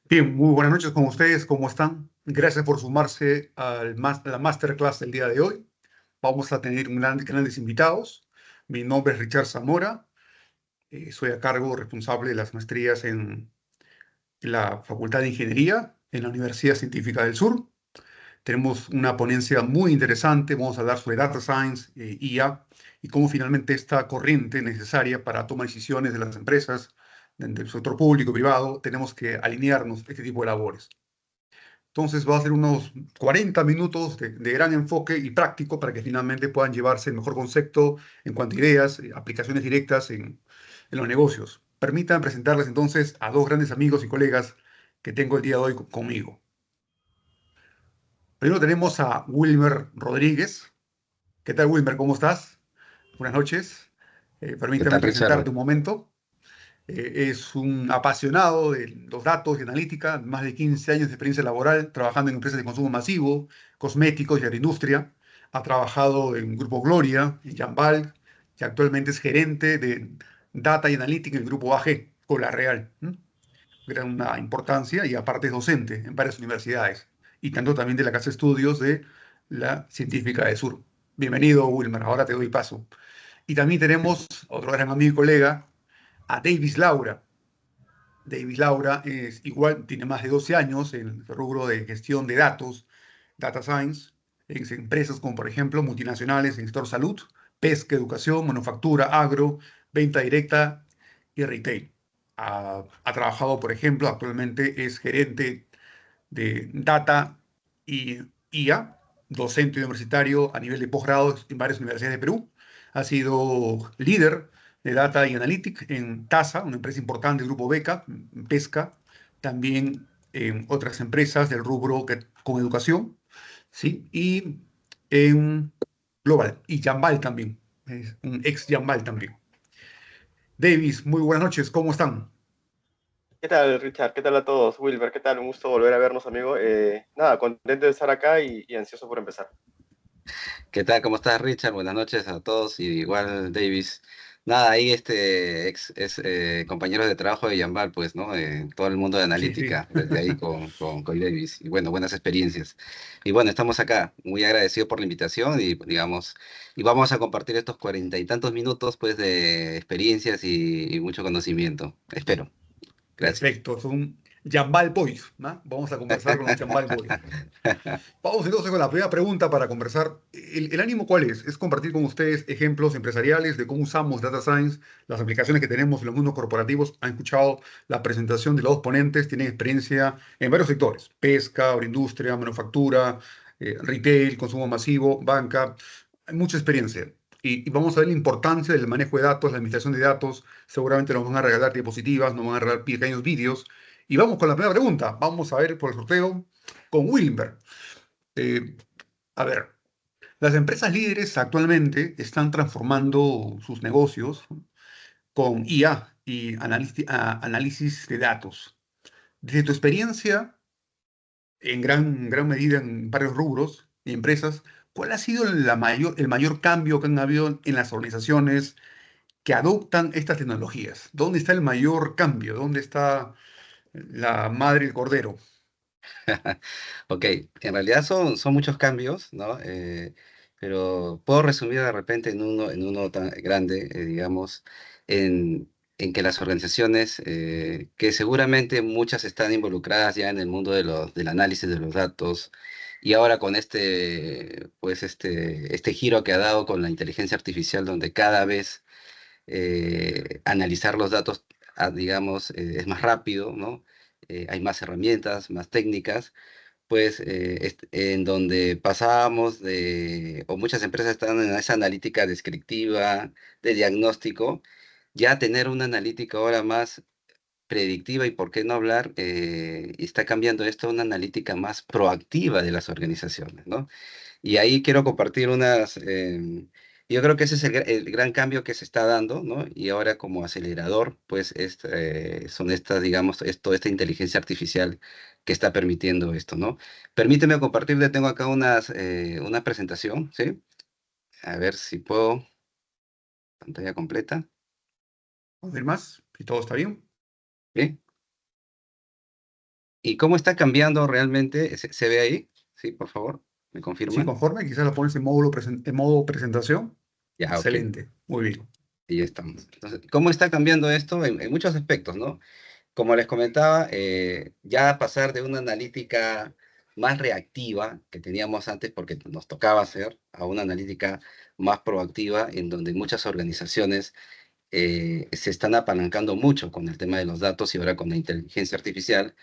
Bien, muy buenas noches con ustedes, ¿cómo están? Gracias por sumarse a la masterclass del día de hoy. Vamos a tener grandes invitados. Mi nombre es Richard Zamora, soy a cargo responsable de las maestrías en la Facultad de Ingeniería en la Universidad Científica del Sur. Tenemos una ponencia muy interesante, vamos a hablar sobre Data Science, IA, y cómo finalmente esta corriente necesaria para tomar decisiones de las empresas, del sector público y privado, tenemos que alinearnos a este tipo de labores. Entonces va a ser unos 40 minutos de gran enfoque y práctico para que finalmente puedan llevarse el mejor concepto en cuanto a ideas, aplicaciones directas en los negocios. Permitan presentarles entonces a dos grandes amigos y colegas que tengo el día de hoy conmigo. Primero tenemos a Wilmer Rodríguez. ¿Qué tal, Wilmer? ¿Cómo estás? Buenas noches. ¿Qué Permítame tal, Richard? presentarte un momento. Es un apasionado de los datos y analítica, más de 15 años de experiencia laboral trabajando en empresas de consumo masivo, cosméticos y agroindustria. Ha trabajado en Grupo Gloria, en Jambal, y actualmente es gerente de Data y Analítica en el Grupo AG, con la Real. Gran una importancia y aparte es docente en varias universidades y tanto también de la Casa de Estudios de la Científica del Sur. Bienvenido, Wilmer. Ahora te doy paso. Y también tenemos otro gran amigo y colega, a Davis Laura. Davis Laura es igual, tiene más de 12 años en el rubro de gestión de datos, data science, en empresas como por ejemplo multinacionales en el sector salud, pesca, educación, manufactura, agro, venta directa y retail. Ha trabajado, por ejemplo, actualmente es gerente de data y IA, docente universitario a nivel de posgrado en varias universidades de Perú. Ha sido líder de Data y Analytics en TASA, una empresa importante del grupo Beca, en pesca, también en otras empresas del rubro con educación, ¿sí? Y en Global, y Jambal también, es un ex Jambal también. Davis, muy buenas noches, ¿cómo están? ¿Qué tal, Richard? ¿Qué tal a todos? Wilber, ¿qué tal? Un gusto volver a vernos, amigo. Nada, contento de estar acá y ansioso por empezar. ¿Qué tal? ¿Cómo estás, Richard? Buenas noches a todos y igual Davis. Nada, ahí compañero de trabajo de Yambal, pues, ¿no? Todo el mundo de Sí, sí. analítica, desde ahí con Davis. Y bueno, buenas experiencias. Y bueno, estamos acá, muy agradecidos por la invitación y digamos, y vamos a compartir estos 40 y tantos minutos, pues, de experiencias y mucho conocimiento. Espero. Gracias. Perfecto, son Jambal Boys, ¿no? Vamos a conversar con los Jambal Boys. Vamos entonces con la primera pregunta para conversar. ¿El ánimo cuál es? Es compartir con ustedes ejemplos empresariales de cómo usamos Data Science, las aplicaciones que tenemos en los mundos corporativos. Han escuchado la presentación de los dos ponentes, tienen experiencia en varios sectores, pesca, agroindustria, manufactura, retail, consumo masivo, banca. Hay mucha experiencia. Y vamos a ver la importancia del manejo de datos, la administración de datos. Seguramente nos van a regalar diapositivas, nos van a regalar pequeños vídeos. Y vamos con la primera pregunta. Vamos a ver por el sorteo con Wilmer. Eh, a ver, las empresas líderes actualmente están transformando sus negocios con IA y análisis de datos. Desde tu experiencia, en gran medida en varios rubros y empresas, ¿cuál ha sido el mayor cambio que han habido en las organizaciones que adoptan estas tecnologías? ¿Dónde está el mayor cambio? ¿Dónde está la madre y el cordero? Ok, en realidad son muchos cambios, ¿no? Pero puedo resumir de repente en uno tan grande, digamos, en que las organizaciones, que seguramente muchas están involucradas ya en el mundo del análisis de los datos, y ahora con este giro que ha dado con la inteligencia artificial, donde cada vez analizar los datos, digamos, es más rápido, ¿no? Hay más herramientas, más técnicas pues en donde pasábamos o muchas empresas están en esa analítica descriptiva, de diagnóstico, ya tener una analítica ahora más predictiva y por qué no hablar, y está cambiando esto a una analítica más proactiva de las organizaciones, ¿no? Y ahí quiero compartir yo creo que ese es el gran cambio que se está dando, ¿no? Y ahora como acelerador, pues son estas, digamos, toda esta inteligencia artificial que está permitiendo esto, ¿no? Permíteme compartirle, tengo acá una presentación, ¿sí? A ver si puedo, pantalla completa, ¿Vamos a ver más? Si todo está bien. ¿sí? ¿Y cómo está cambiando realmente? ¿Se ve ahí? Sí, por favor, ¿me Sí, confirman? conforme, quizás lo pones en modo presentación. Ya, ok. Excelente, muy bien. Y ya estamos. Entonces, ¿cómo está cambiando esto? En muchos aspectos, ¿no? Como les comentaba, ya pasar de una analítica más reactiva que teníamos antes porque nos tocaba hacer a una analítica más proactiva en donde muchas organizaciones se están apalancando mucho con el tema de los datos y ahora con la inteligencia artificial,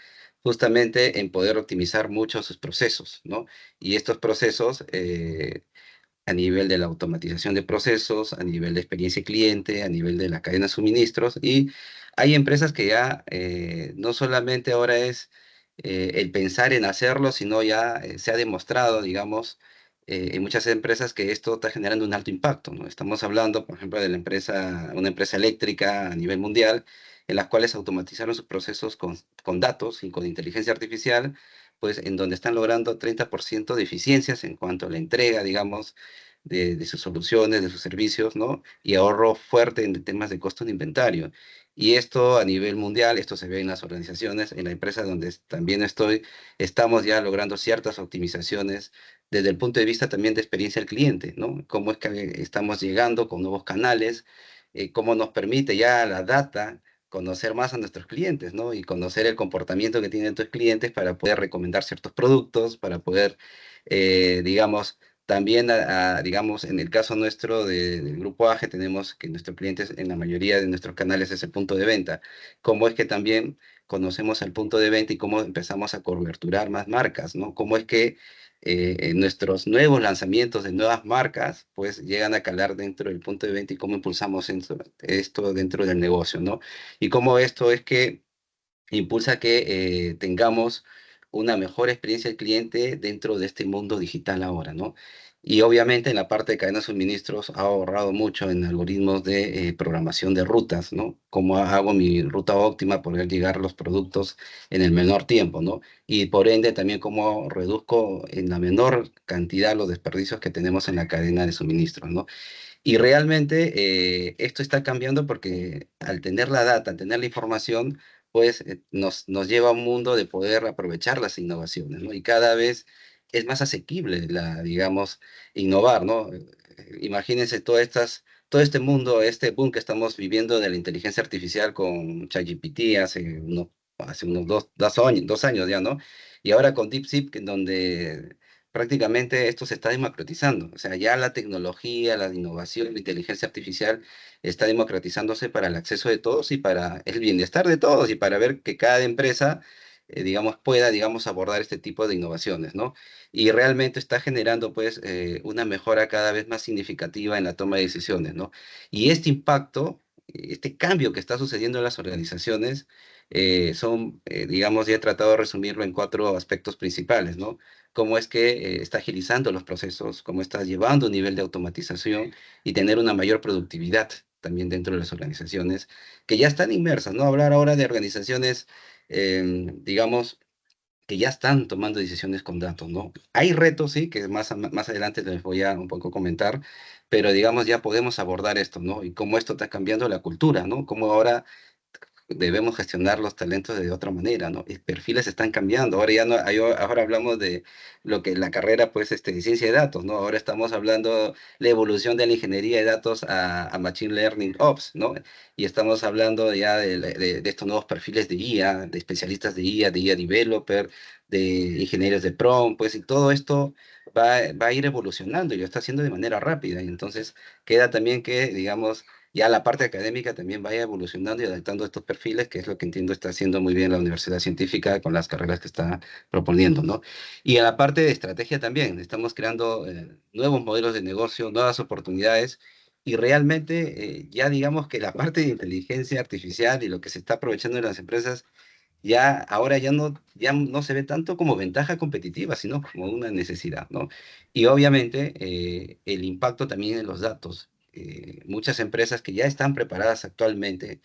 justamente en poder optimizar mucho sus procesos, ¿no? Y estos procesos a nivel de la automatización de procesos, a nivel de experiencia cliente, a nivel de la cadena de suministros. Y hay empresas que ya no solamente ahora es el pensar en hacerlo, sino ya se ha demostrado, digamos, en muchas empresas que esto está generando un alto impacto, ¿no? Estamos hablando, por ejemplo, de la empresa, una empresa eléctrica a nivel mundial, en las cuales automatizaron sus procesos con datos y con inteligencia artificial, pues en donde están logrando 30% de eficiencias en cuanto a la entrega, digamos, de sus soluciones, de sus servicios, ¿no? Y ahorro fuerte en temas de costo de inventario. Y esto a nivel mundial, esto se ve en las organizaciones, en la empresa donde también estoy, estamos ya logrando ciertas optimizaciones desde el punto de vista también de experiencia del cliente, ¿no? Cómo es que estamos llegando con nuevos canales, cómo nos permite ya la data conocer más a nuestros clientes, ¿no? Y conocer el comportamiento que tienen nuestros clientes para poder recomendar ciertos productos, para poder, digamos, también, digamos, en el caso nuestro del Grupo AGE, tenemos que nuestros clientes en la mayoría de nuestros canales es el punto de venta. ¿Cómo es que también conocemos el punto de venta y cómo empezamos a coberturar más marcas, ¿no? ¿Cómo es que nuestros nuevos lanzamientos de nuevas marcas, pues llegan a calar dentro del punto de venta y cómo impulsamos esto dentro del negocio, ¿no? Y cómo esto es que impulsa que tengamos una mejor experiencia del cliente dentro de este mundo digital ahora, ¿no? Y obviamente en la parte de cadena de suministros ha ahorrado mucho en algoritmos de programación de rutas, ¿no? Cómo hago mi ruta óptima, poder llegar a los productos en el menor tiempo, ¿no? Y por ende también cómo reduzco en la menor cantidad los desperdicios que tenemos en la cadena de suministros, ¿no? Y realmente esto está cambiando porque al tener la data, al tener la información, pues nos lleva a un mundo de poder aprovechar las innovaciones, ¿no? Y cada vez es más asequible, digamos, innovar, ¿no? Imagínense todo este mundo, este boom que estamos viviendo de la inteligencia artificial con ChatGPT hace unos 2 años ya, ¿no? Y ahora con DeepSeek, en donde prácticamente esto se está democratizando. O sea, ya la tecnología, la innovación, la inteligencia artificial está democratizándose para el acceso de todos y para el bienestar de todos y para ver que cada empresa, digamos, pueda, digamos, abordar este tipo de innovaciones, ¿no? Y realmente está generando, pues, una mejora cada vez más significativa en la toma de decisiones, ¿no? Y este impacto, este cambio que está sucediendo en las organizaciones, digamos, ya he tratado de resumirlo en 4 aspectos principales, ¿no? Cómo es que está agilizando los procesos, cómo está llevando un nivel de automatización y tener una mayor productividad también dentro de las organizaciones que ya están inmersas, ¿no? Hablar ahora de organizaciones, digamos, que ya están tomando decisiones con datos, ¿no? Hay retos, sí, que más adelante les voy a un poco comentar, pero digamos, ya podemos abordar esto, ¿no? Y cómo esto está cambiando la cultura, ¿no? Cómo ahora debemos gestionar los talentos de otra manera, ¿no? Y perfiles están cambiando. Ahora ya no, ahora hablamos de lo que la carrera, pues, de ciencia de datos, ¿no? Ahora estamos hablando la evolución de la ingeniería de datos a Machine Learning Ops, ¿no? Y estamos hablando ya de estos nuevos perfiles de IA, de especialistas de IA, de IA developer, de ingenieros de prompt, pues, y todo esto va a ir evolucionando y lo está haciendo de manera rápida. Y entonces queda también que, digamos, ya la parte académica también vaya evolucionando y adaptando estos perfiles, que es lo que entiendo está haciendo muy bien la Universidad Científica con las carreras que está proponiendo, ¿no? Y en la parte de estrategia también, estamos creando nuevos modelos de negocio, nuevas oportunidades, y realmente ya digamos que la parte de inteligencia artificial y lo que se está aprovechando en las empresas, ya ahora ya no se ve tanto como ventaja competitiva, sino como una necesidad, ¿no? Y obviamente el impacto también en los datos. Muchas empresas que ya están preparadas actualmente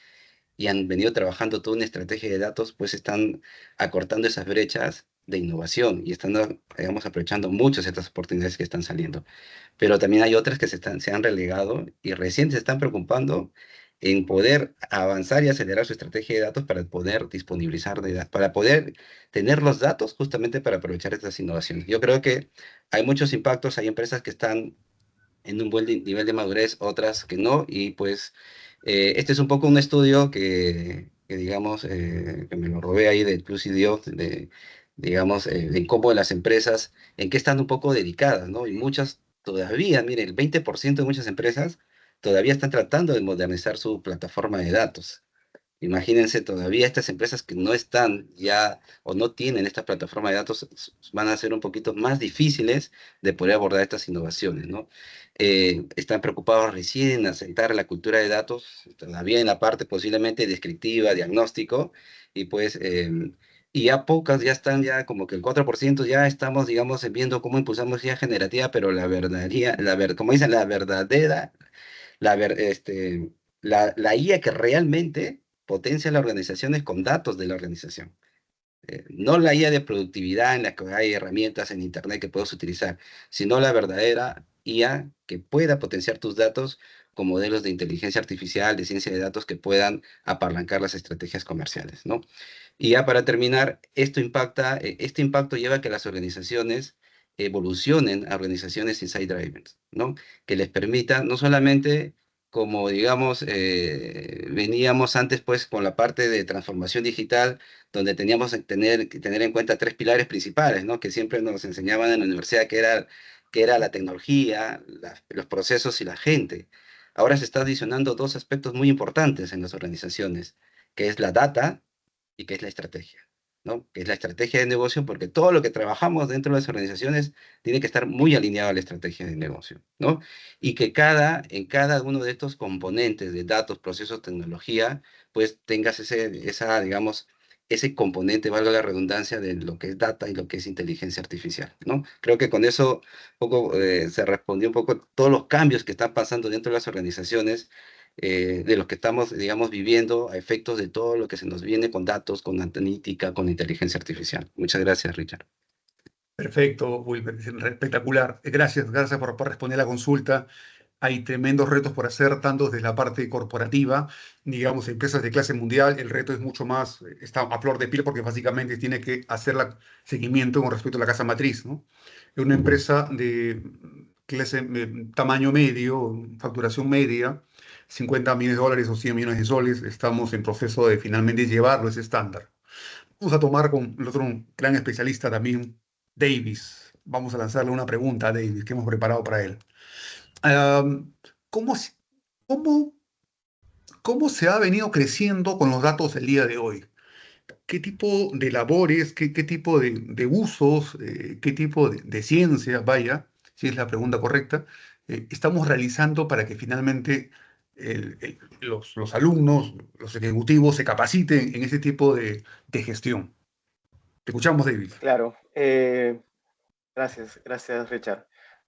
y han venido trabajando toda una estrategia de datos, pues están acortando esas brechas de innovación y están, digamos, aprovechando muchas de estas oportunidades que están saliendo. Pero también hay otras que se han relegado y recién se están preocupando en poder avanzar y acelerar su estrategia de datos para poder disponibilizar para poder tener los datos justamente para aprovechar estas innovaciones. Yo creo que hay muchos impactos, hay empresas que están en un buen nivel de madurez, otras que no, y pues este es un poco un estudio que digamos, que me lo robé ahí del Plus IDO, digamos, de cómo las empresas, en qué están un poco dedicadas, ¿no? Y muchas todavía, mire, el 20% de muchas empresas todavía están tratando de modernizar su plataforma de datos. Imagínense, todavía estas empresas que no están ya o no tienen esta plataforma de datos van a ser un poquito más difíciles de poder abordar estas innovaciones, ¿no? Están preocupados recién en aceptar la cultura de datos, todavía en la parte posiblemente descriptiva, diagnóstico, y pues, y ya pocas ya están ya como que el 4% ya estamos, digamos, viendo cómo impulsamos ya generativa, pero la verdadera, como dicen, la verdadera la, ver- este, la IA que realmente potencia las organizaciones con datos de la organización. No la IA de productividad en la que hay herramientas en Internet que puedes utilizar, sino la verdadera IA que pueda potenciar tus datos con modelos de inteligencia artificial, de ciencia de datos que puedan apalancar las estrategias comerciales, ¿no? Y ya para terminar, este impacto lleva a que las organizaciones evolucionen a organizaciones insight-driven, ¿no? Que les permita no solamente, como digamos, veníamos antes pues con la parte de transformación digital, donde teníamos que tener en cuenta tres pilares principales, ¿no? Que siempre nos enseñaban en la universidad, que era la tecnología, los procesos y la gente. Ahora se está adicionando dos aspectos muy importantes en las organizaciones, que es la data y qué es la estrategia, ¿no? Que es la estrategia de negocio, porque todo lo que trabajamos dentro de las organizaciones tiene que estar muy alineado a la estrategia de negocio, ¿no? Y que en cada uno de estos componentes de datos, procesos, tecnología, pues tengas digamos, ese componente, valga la redundancia, de lo que es data y lo que es inteligencia artificial, ¿no? Creo que con eso poco, se respondió un poco todos los cambios que están pasando dentro de las organizaciones, de los que estamos, digamos, viviendo a efectos de todo lo que se nos viene con datos, con analítica, con inteligencia artificial. Muchas gracias, Richard. Perfecto, Wilber, espectacular. Gracias por responder la consulta. Hay tremendos retos por hacer, tanto desde la parte corporativa, digamos, empresas de clase mundial, el reto es mucho más, está a flor de piel porque básicamente tiene que hacer seguimiento con respecto a la casa matriz, ¿no? Es una empresa de clase, tamaño medio, facturación media, 50 millones de dólares o 100 millones de soles, estamos en proceso de finalmente llevarlo a ese estándar. Vamos a tomar con el otro gran especialista también, Davis. Vamos a lanzarle una pregunta a Davis que hemos preparado para él. Am, ¿cómo, cómo, cómo se ha venido creciendo con los datos el día de hoy? ¿Qué tipo de labores, qué tipo de usos, qué tipo de ciencias, vaya, si es la pregunta correcta, estamos realizando para que finalmente los alumnos, los ejecutivos se capaciten en ese tipo de gestión? Te escuchamos, David. Claro, gracias Richard.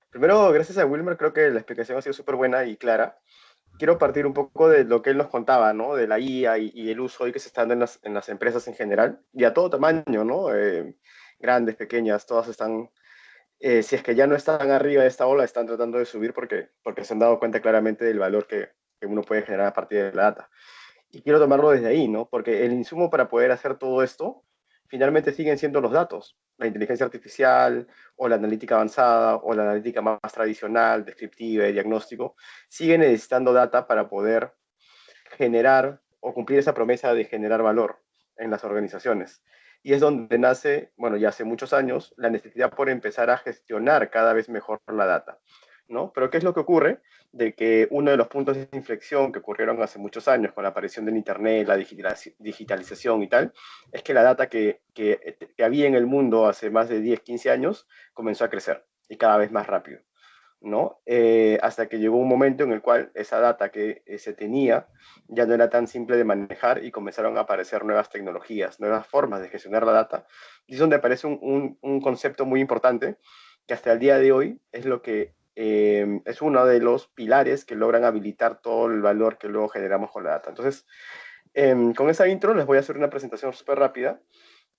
Primero, gracias a Wilmer, creo que la explicación ha sido súper buena y clara. Quiero partir un poco de lo que él nos contaba, ¿no? De la IA y el uso hoy que se está dando en las empresas en general y a todo tamaño, ¿no? Grandes, pequeñas, todas están, si es que ya no están arriba de esta ola, están tratando de subir porque se han dado cuenta claramente del valor que uno puede generar a partir de la data. Y quiero tomarlo desde ahí, ¿no? Porque el insumo para poder hacer todo esto finalmente siguen siendo los datos, la inteligencia artificial o la analítica avanzada o la analítica más tradicional, descriptiva y diagnóstico, siguen necesitando data para poder generar o cumplir esa promesa de generar valor en las organizaciones. Y es donde nace, bueno, ya hace muchos años, la necesidad por empezar a gestionar cada vez mejor la data, ¿no? Pero ¿qué es lo que ocurre? De que uno de los puntos de inflexión que ocurrieron hace muchos años con la aparición del Internet, la digitalización y tal, es que la data que había en el mundo hace más de 10, 15 años comenzó a crecer y cada vez más rápido, ¿no? Hasta que llegó un momento en el cual esa data que se tenía ya no era tan simple de manejar y comenzaron a aparecer nuevas tecnologías, nuevas formas de gestionar la data. Y es donde aparece un concepto muy importante que hasta el día de hoy es lo que es uno de los pilares que logran habilitar todo el valor que luego generamos con la data. Entonces, con esa intro les voy a hacer una presentación súper rápida,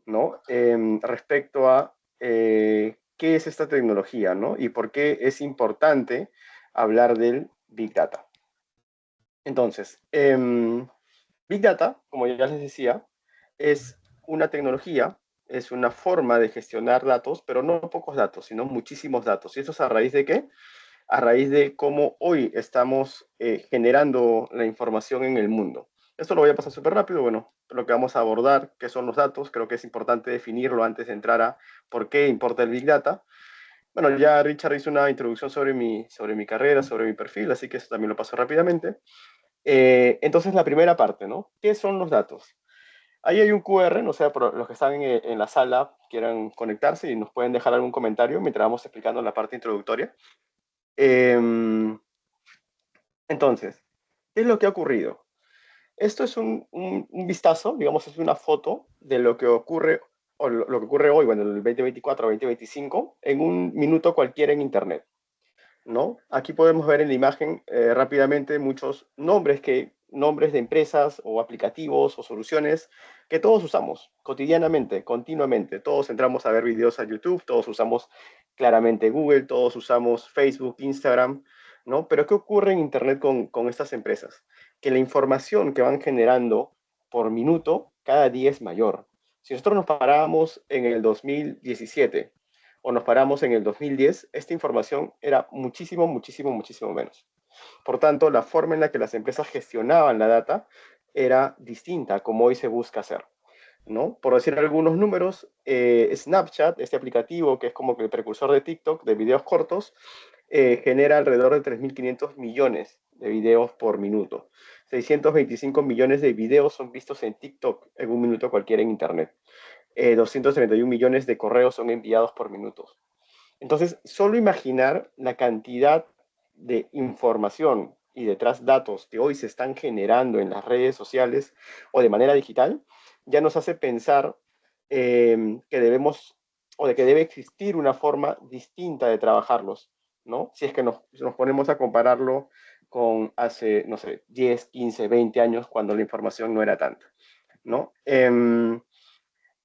¿no? Respecto a qué es esta tecnología, ¿no? Y por qué es importante hablar del Big Data. Entonces, Big Data, como ya les decía, es una tecnología, es una forma de gestionar datos, pero no pocos datos, sino muchísimos datos. ¿Y esto es a raíz de qué? A raíz de cómo hoy estamos generando la información en el mundo. Esto lo voy a pasar súper rápido. Bueno, lo que vamos a abordar, qué son los datos, creo que es importante definirlo antes de entrar a por qué importa el Big Data. Bueno, ya Richard hizo una introducción sobre mi carrera, sobre mi perfil, así que eso también lo paso rápidamente. Entonces, la primera parte, ¿no? ¿Qué son los datos? Ahí hay un QR, no sé, por los que están en la sala quieran conectarse y nos pueden dejar algún comentario mientras vamos explicando la parte introductoria. Eh, entonces, ¿qué es lo que ha ocurrido? Esto es un vistazo, digamos, es una foto de lo que ocurre, o lo que ocurre hoy, bueno, en el 2024 o 2025, en un minuto cualquiera en Internet, ¿no? Aquí podemos ver en la imagen rápidamente muchos nombres de empresas o aplicativos o soluciones que todos usamos cotidianamente, continuamente. Todos entramos a ver videos a YouTube, todos usamos claramente Google, todos usamos Facebook, Instagram, ¿no? Pero ¿qué ocurre en Internet con estas empresas? Que la información que van generando por minuto cada día es mayor. Si nosotros nos paramos en el 2017 o nos paramos en el 2010, esta información era muchísimo, muchísimo, muchísimo menos. Por tanto, la forma en la que las empresas gestionaban la data era distinta a como hoy se busca hacer, ¿no? Por decir algunos números, Snapchat, este aplicativo que es como que el precursor de TikTok, de videos cortos, genera alrededor de 3.500 millones de videos por minuto. 625 millones de videos son vistos en TikTok en un minuto cualquiera en Internet. 231 millones de correos son enviados por minuto. Entonces, solo imaginar la cantidad de información y detrás datos que hoy se están generando en las redes sociales o de manera digital, ya nos hace pensar que debemos o de que debe existir una forma distinta de trabajarlos, ¿no? Si es que nos ponemos a compararlo con hace, no sé, 10, 15, 20 años cuando la información no era tanta, ¿no? Según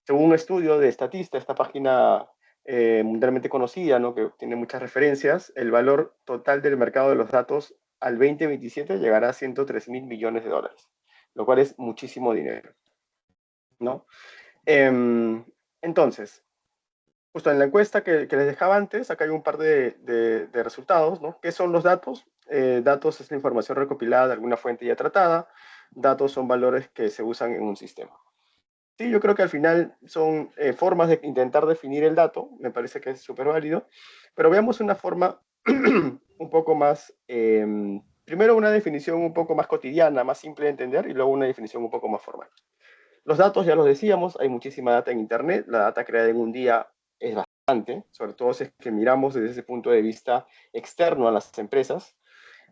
un estudio de Statista, esta página mundialmente conocida, ¿no? Que tiene muchas referencias, el valor total del mercado de los datos al 2027 llegará a 103 mil millones de dólares, lo cual es muchísimo dinero, ¿no? Entonces, justo en la encuesta que les dejaba antes, acá hay un par de resultados, ¿no? ¿Qué son los datos? Datos es la información recopilada de alguna fuente ya tratada, datos son valores que se usan en un sistema. Sí, yo creo que al final son formas de intentar definir el dato, me parece que es súper válido, pero veamos una forma un poco más, primero una definición un poco más cotidiana, más simple de entender, y luego una definición un poco más formal. Los datos, ya los decíamos, hay muchísima data en Internet, la data creada en un día es bastante, sobre todo si es que miramos desde ese punto de vista externo a las empresas,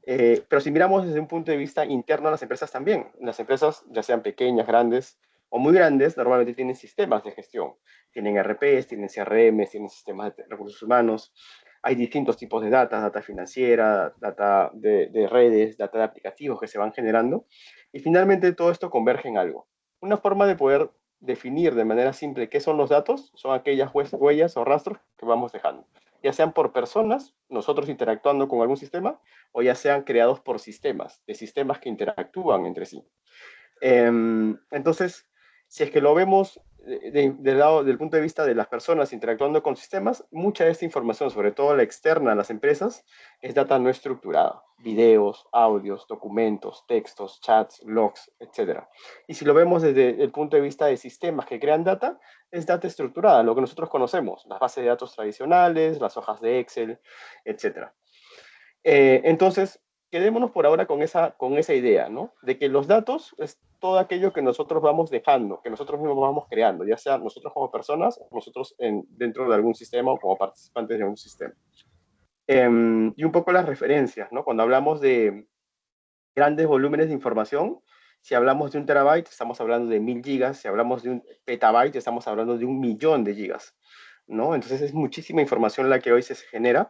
pero si miramos desde un punto de vista interno a las empresas también, las empresas, ya sean pequeñas, grandes o muy grandes, normalmente tienen sistemas de gestión. Tienen RPs, tienen CRMs, tienen sistemas de recursos humanos. Hay distintos tipos de data financiera, data de redes, data de aplicativos que se van generando. Y finalmente todo esto converge en algo. Una forma de poder definir de manera simple qué son los datos son aquellas huellas o rastros que vamos dejando, ya sean por personas, nosotros interactuando con algún sistema, o ya sean creados por sistemas, de sistemas que interactúan entre sí. Entonces, si es que lo vemos del punto de vista de las personas interactuando con sistemas, mucha de esta información, sobre todo la externa a las empresas, es data no estructurada, videos, audios, documentos, textos, chats, logs, etc. Y si lo vemos desde el punto de vista de sistemas que crean data, es data estructurada, lo que nosotros conocemos, las bases de datos tradicionales, las hojas de Excel, etc. Entonces, quedémonos por ahora con esa idea, ¿no? De que los datos es todo aquello que nosotros vamos dejando, que nosotros mismos vamos creando, ya sea nosotros como personas o nosotros dentro de algún sistema o como participantes de un sistema. Y un poco las referencias, ¿no? Cuando hablamos de grandes volúmenes de información, si hablamos de 1 terabyte, estamos hablando de 1000 gigas, si hablamos de 1 petabyte, estamos hablando de 1 millón de gigas, ¿no? Entonces es muchísima información la que hoy se genera.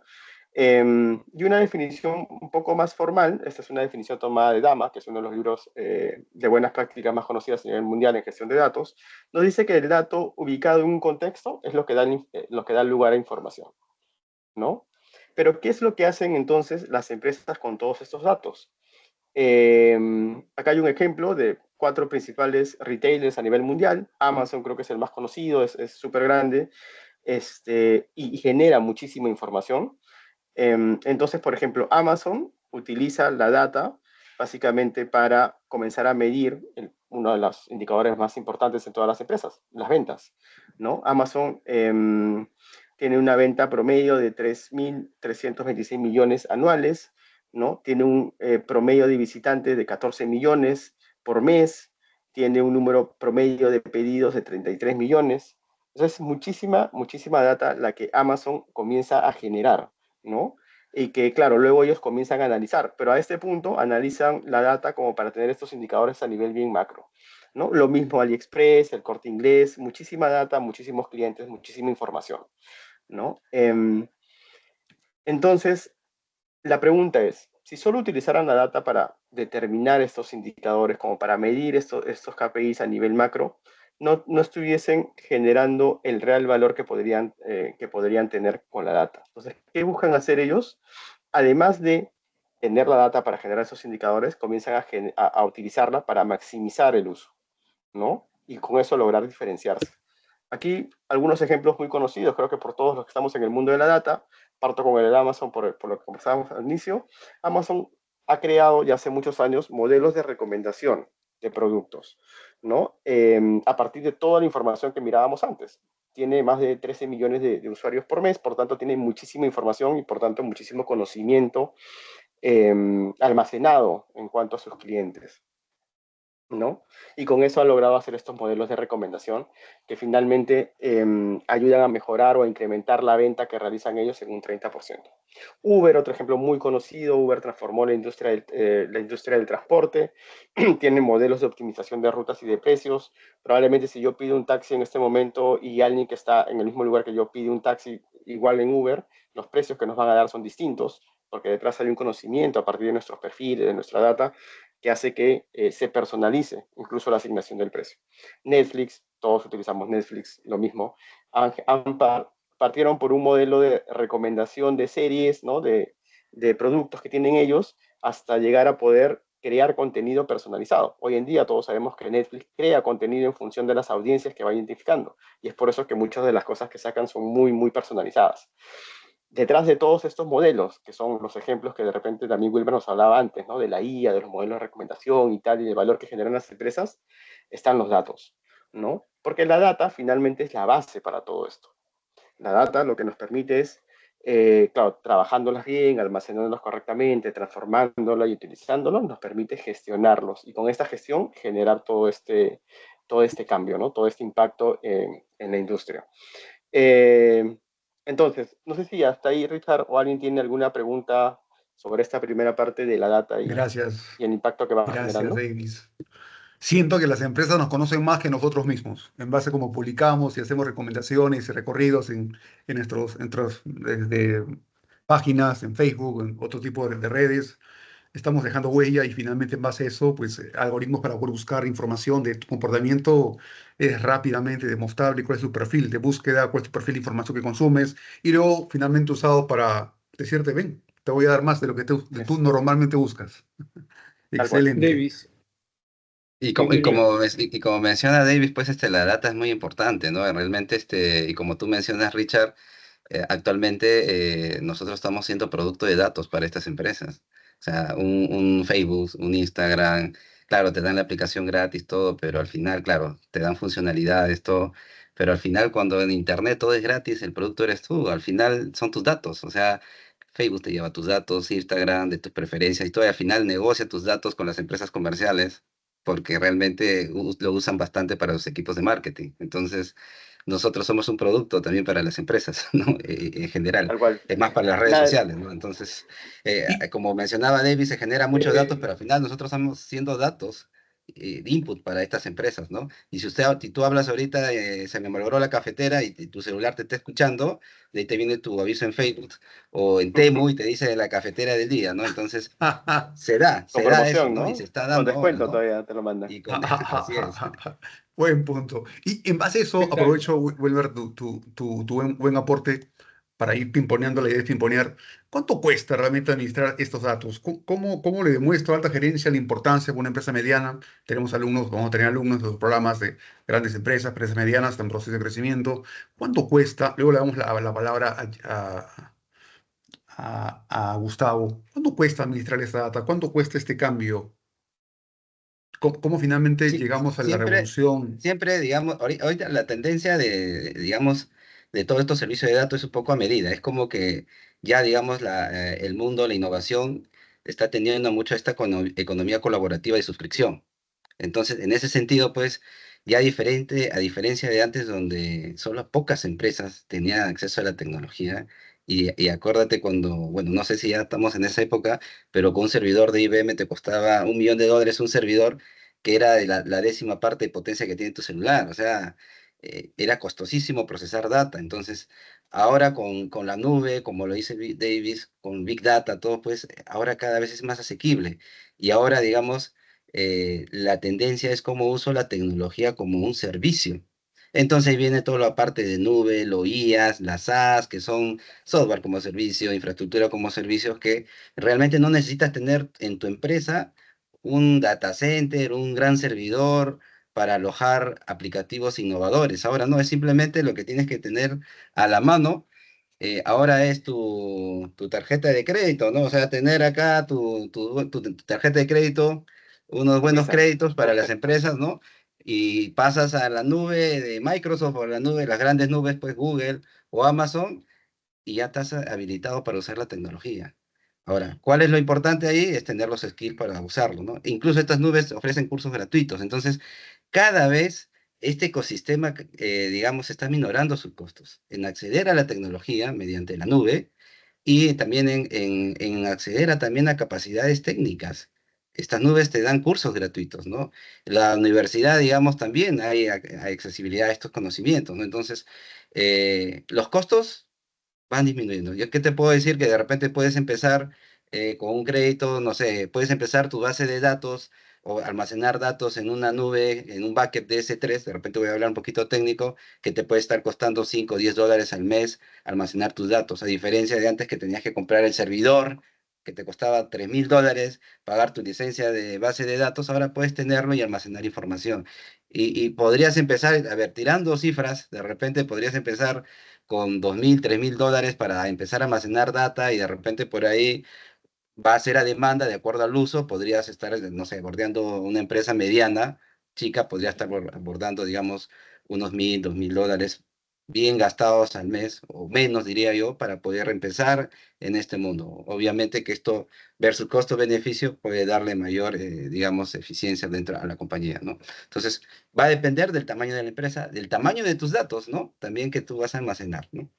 Y una definición un poco más formal, esta es una definición tomada de Dama, que es uno de los libros de buenas prácticas más conocidos a nivel mundial en gestión de datos, nos dice que el dato ubicado en un contexto es lo que da lugar a información, ¿no? Pero ¿qué es lo que hacen entonces las empresas con todos estos datos? Acá hay un ejemplo de 4 principales retailers a nivel mundial. Amazon creo que es el más conocido, es súper grande, y genera muchísima información. Entonces, por ejemplo, Amazon utiliza la data básicamente para comenzar a medir uno de los indicadores más importantes en todas las empresas, las ventas, ¿no? Amazon tiene una venta promedio de 3.326 millones anuales, ¿no? Tiene un promedio de visitantes de 14 millones por mes, tiene un número promedio de pedidos de 33 millones. Entonces, muchísima, muchísima data la que Amazon comienza a generar, ¿no? Y que, claro, luego ellos comienzan a analizar, pero a este punto analizan la data como para tener estos indicadores a nivel bien macro, ¿no? Lo mismo AliExpress, el Corte Inglés, muchísima data, muchísimos clientes, muchísima información, ¿no? Entonces, la pregunta es, si solo utilizaran la data para determinar estos indicadores, como para medir estos KPIs a nivel macro, no estuviesen generando el real valor que podrían tener con la data. Entonces, ¿qué buscan hacer ellos? Además de tener la data para generar esos indicadores, comienzan a utilizarla para maximizar el uso, ¿no? Y con eso lograr diferenciarse. Aquí algunos ejemplos muy conocidos, creo que por todos los que estamos en el mundo de la data. Parto con el Amazon por lo que conversábamos al inicio. Amazon ha creado ya hace muchos años modelos de recomendación de productos, ¿no? A partir de toda la información que mirábamos antes. Tiene más de 13 millones de usuarios por mes, por tanto tiene muchísima información y por tanto muchísimo conocimiento almacenado en cuanto a sus clientes, ¿no? Y con eso han logrado hacer estos modelos de recomendación que finalmente ayudan a mejorar o a incrementar la venta que realizan ellos en un 30%. Uber, otro ejemplo muy conocido, Uber transformó la industria del transporte, tiene modelos de optimización de rutas y de precios. Probablemente si yo pido un taxi en este momento y alguien que está en el mismo lugar que yo pide un taxi igual en Uber, los precios que nos van a dar son distintos, porque detrás hay un conocimiento a partir de nuestros perfiles, de nuestra data, que hace que se personalice incluso la asignación del precio. Netflix, todos utilizamos Netflix, lo mismo, partieron por un modelo de recomendación de series, ¿no? de productos que tienen ellos, hasta llegar a poder crear contenido personalizado. Hoy en día todos sabemos que Netflix crea contenido en función de las audiencias que va identificando, y es por eso que muchas de las cosas que sacan son muy, muy personalizadas. Detrás de todos estos modelos, que son los ejemplos que de repente también Wilmer nos hablaba antes, ¿no? De la IA, de los modelos de recomendación y tal, y del valor que generan las empresas, están los datos, ¿no? Porque la data finalmente es la base para todo esto. La data lo que nos permite es, claro, trabajándolas bien, almacenándolas correctamente, transformándolas y utilizándolas, nos permite gestionarlos y con esta gestión generar todo este cambio, ¿no? Todo este impacto en la industria. Entonces, no sé si hasta ahí, Richard, o alguien tiene alguna pregunta sobre esta primera parte de la data Gracias, y el impacto que va gracias, generando. Davis. Siento que las empresas nos conocen más que nosotros mismos, en base a cómo publicamos y hacemos recomendaciones y recorridos en nuestras páginas, en Facebook, en otro tipo de redes. Estamos dejando huella y finalmente en base a eso, pues algoritmos para poder buscar información de tu comportamiento es rápidamente demostrable cuál es tu perfil de búsqueda, cuál es tu perfil de información que consumes y luego finalmente usado para decirte, ven, te voy a dar más de lo que tú Es, normalmente buscas. tal cual. Excelente. Davis, Y ¿qué como, y quería? como, y como menciona Davis, pues la data es muy importante, ¿no? Realmente, y como tú mencionas, Richard, actualmente nosotros estamos siendo producto de datos para estas empresas. O sea, un Facebook, un Instagram, claro, te dan la aplicación gratis, todo, pero al final, claro, te dan funcionalidades, todo, pero al final cuando en Internet todo es gratis, el producto eres tú, al final son tus datos. O sea, Facebook te lleva tus datos, Instagram, de tus preferencias y todo, y al final negocia tus datos con las empresas comerciales porque realmente lo usan bastante para los equipos de marketing. Entonces, nosotros somos un producto también para las empresas, ¿no? En general, Tal cual. es más para las redes Nada, sociales, ¿no? Entonces, Y como mencionaba David, se generan muchos datos, Eh, pero al final nosotros estamos siendo datos de input para estas empresas, ¿no? Y si tú hablas ahorita, se me malogró la cafetera y tu celular te está escuchando, de ahí te viene tu aviso en Facebook o en Temu y te dice la cafetera del día, ¿no? Entonces, con se da eso, promoción, ¿no? Y se ¿no? está Con dando ahora, descuento ¿no? todavía te lo mandan. Y con, así es. buen punto. Y en base a eso, ¿Qué tal? aprovecho, Wilmer, tu buen aporte para ir pimponeando, la idea es pimponear, ¿cuánto cuesta realmente administrar estos datos? ¿Cómo le demuestro a alta gerencia la importancia de una empresa mediana? Tenemos alumnos, vamos a tener alumnos de los programas de grandes empresas medianas, están en proceso de crecimiento. ¿Cuánto cuesta? Luego le damos la palabra a Gustavo. ¿Cuánto cuesta administrar esta data? ¿Cuánto cuesta este cambio? ¿Cómo finalmente Sí, llegamos a la siempre, revolución? siempre, digamos, ahorita la tendencia digamos, de todos estos servicios de datos es un poco a medida. Es como que ya, digamos, el mundo, la innovación, está teniendo mucho esta economía colaborativa y suscripción. Entonces, en ese sentido, pues, ya diferente, a diferencia de antes, donde solo pocas empresas tenían acceso a la tecnología, y acuérdate cuando, bueno, no sé si ya estamos en esa época, pero con un servidor de IBM te costaba $1 millón un servidor que era de la décima parte de potencia que tiene tu celular, o sea, era costosísimo procesar data. Entonces, ahora con la nube, como lo dice Davis, con Big Data, todo, pues, ahora cada vez es más asequible. Y ahora, digamos, la tendencia es cómo uso la tecnología como un servicio. Entonces ahí viene toda la parte de nube, los IaaS, las SaaS, que son software como servicio, infraestructura como servicios, que realmente no necesitas tener en tu empresa un data center, un gran servidor para alojar aplicativos innovadores. Ahora no, es simplemente lo que tienes que tener a la mano. Ahora es tu tarjeta de crédito, ¿no? O sea, tener acá tu tarjeta de crédito, unos Tu buenos Visa. créditos para las empresas, ¿no? Y pasas a la nube de Microsoft o a la nube, las grandes nubes, pues Google o Amazon, y ya estás habilitado para usar la tecnología. Ahora, ¿cuál es lo importante ahí? Es tener los skills para usarlo, ¿no? Incluso estas nubes ofrecen cursos gratuitos. Entonces, cada vez este ecosistema, digamos, está minorando sus costos en acceder a la tecnología mediante la nube, y también en acceder también a capacidades técnicas. Estas nubes te dan cursos gratuitos, ¿no? La universidad, digamos, también hay accesibilidad a estos conocimientos, ¿no? Entonces, los costos van disminuyendo. Yo qué te puedo decir, que de repente puedes empezar con un crédito, no sé, puedes empezar tu base de datos o almacenar datos en una nube, en un bucket de S3. De repente voy a hablar un poquito técnico, que te puede estar costando 5 o 10 dólares al mes almacenar tus datos, a diferencia de antes, que tenías que comprar el servidor, que te costaba $3.000, pagar tu licencia de base de datos. Ahora puedes tenerlo y almacenar información. Y podrías empezar, a ver, tirando cifras, de repente podrías empezar con $2.000, $3.000 para empezar a almacenar data, y de repente por ahí va a ser a demanda de acuerdo al uso. Podrías estar, no sé, bordeando una empresa mediana, chica, podría estar abordando, digamos, unos $1.000, $2.000 bien gastados al mes, o menos, diría yo, para poder empezar en este mundo. Obviamente que esto versus costo-beneficio puede darle mayor, digamos, eficiencia dentro de la compañía, ¿no? Entonces, va a depender del tamaño de la empresa, del tamaño de tus datos, ¿no? También que tú vas a almacenar, ¿no?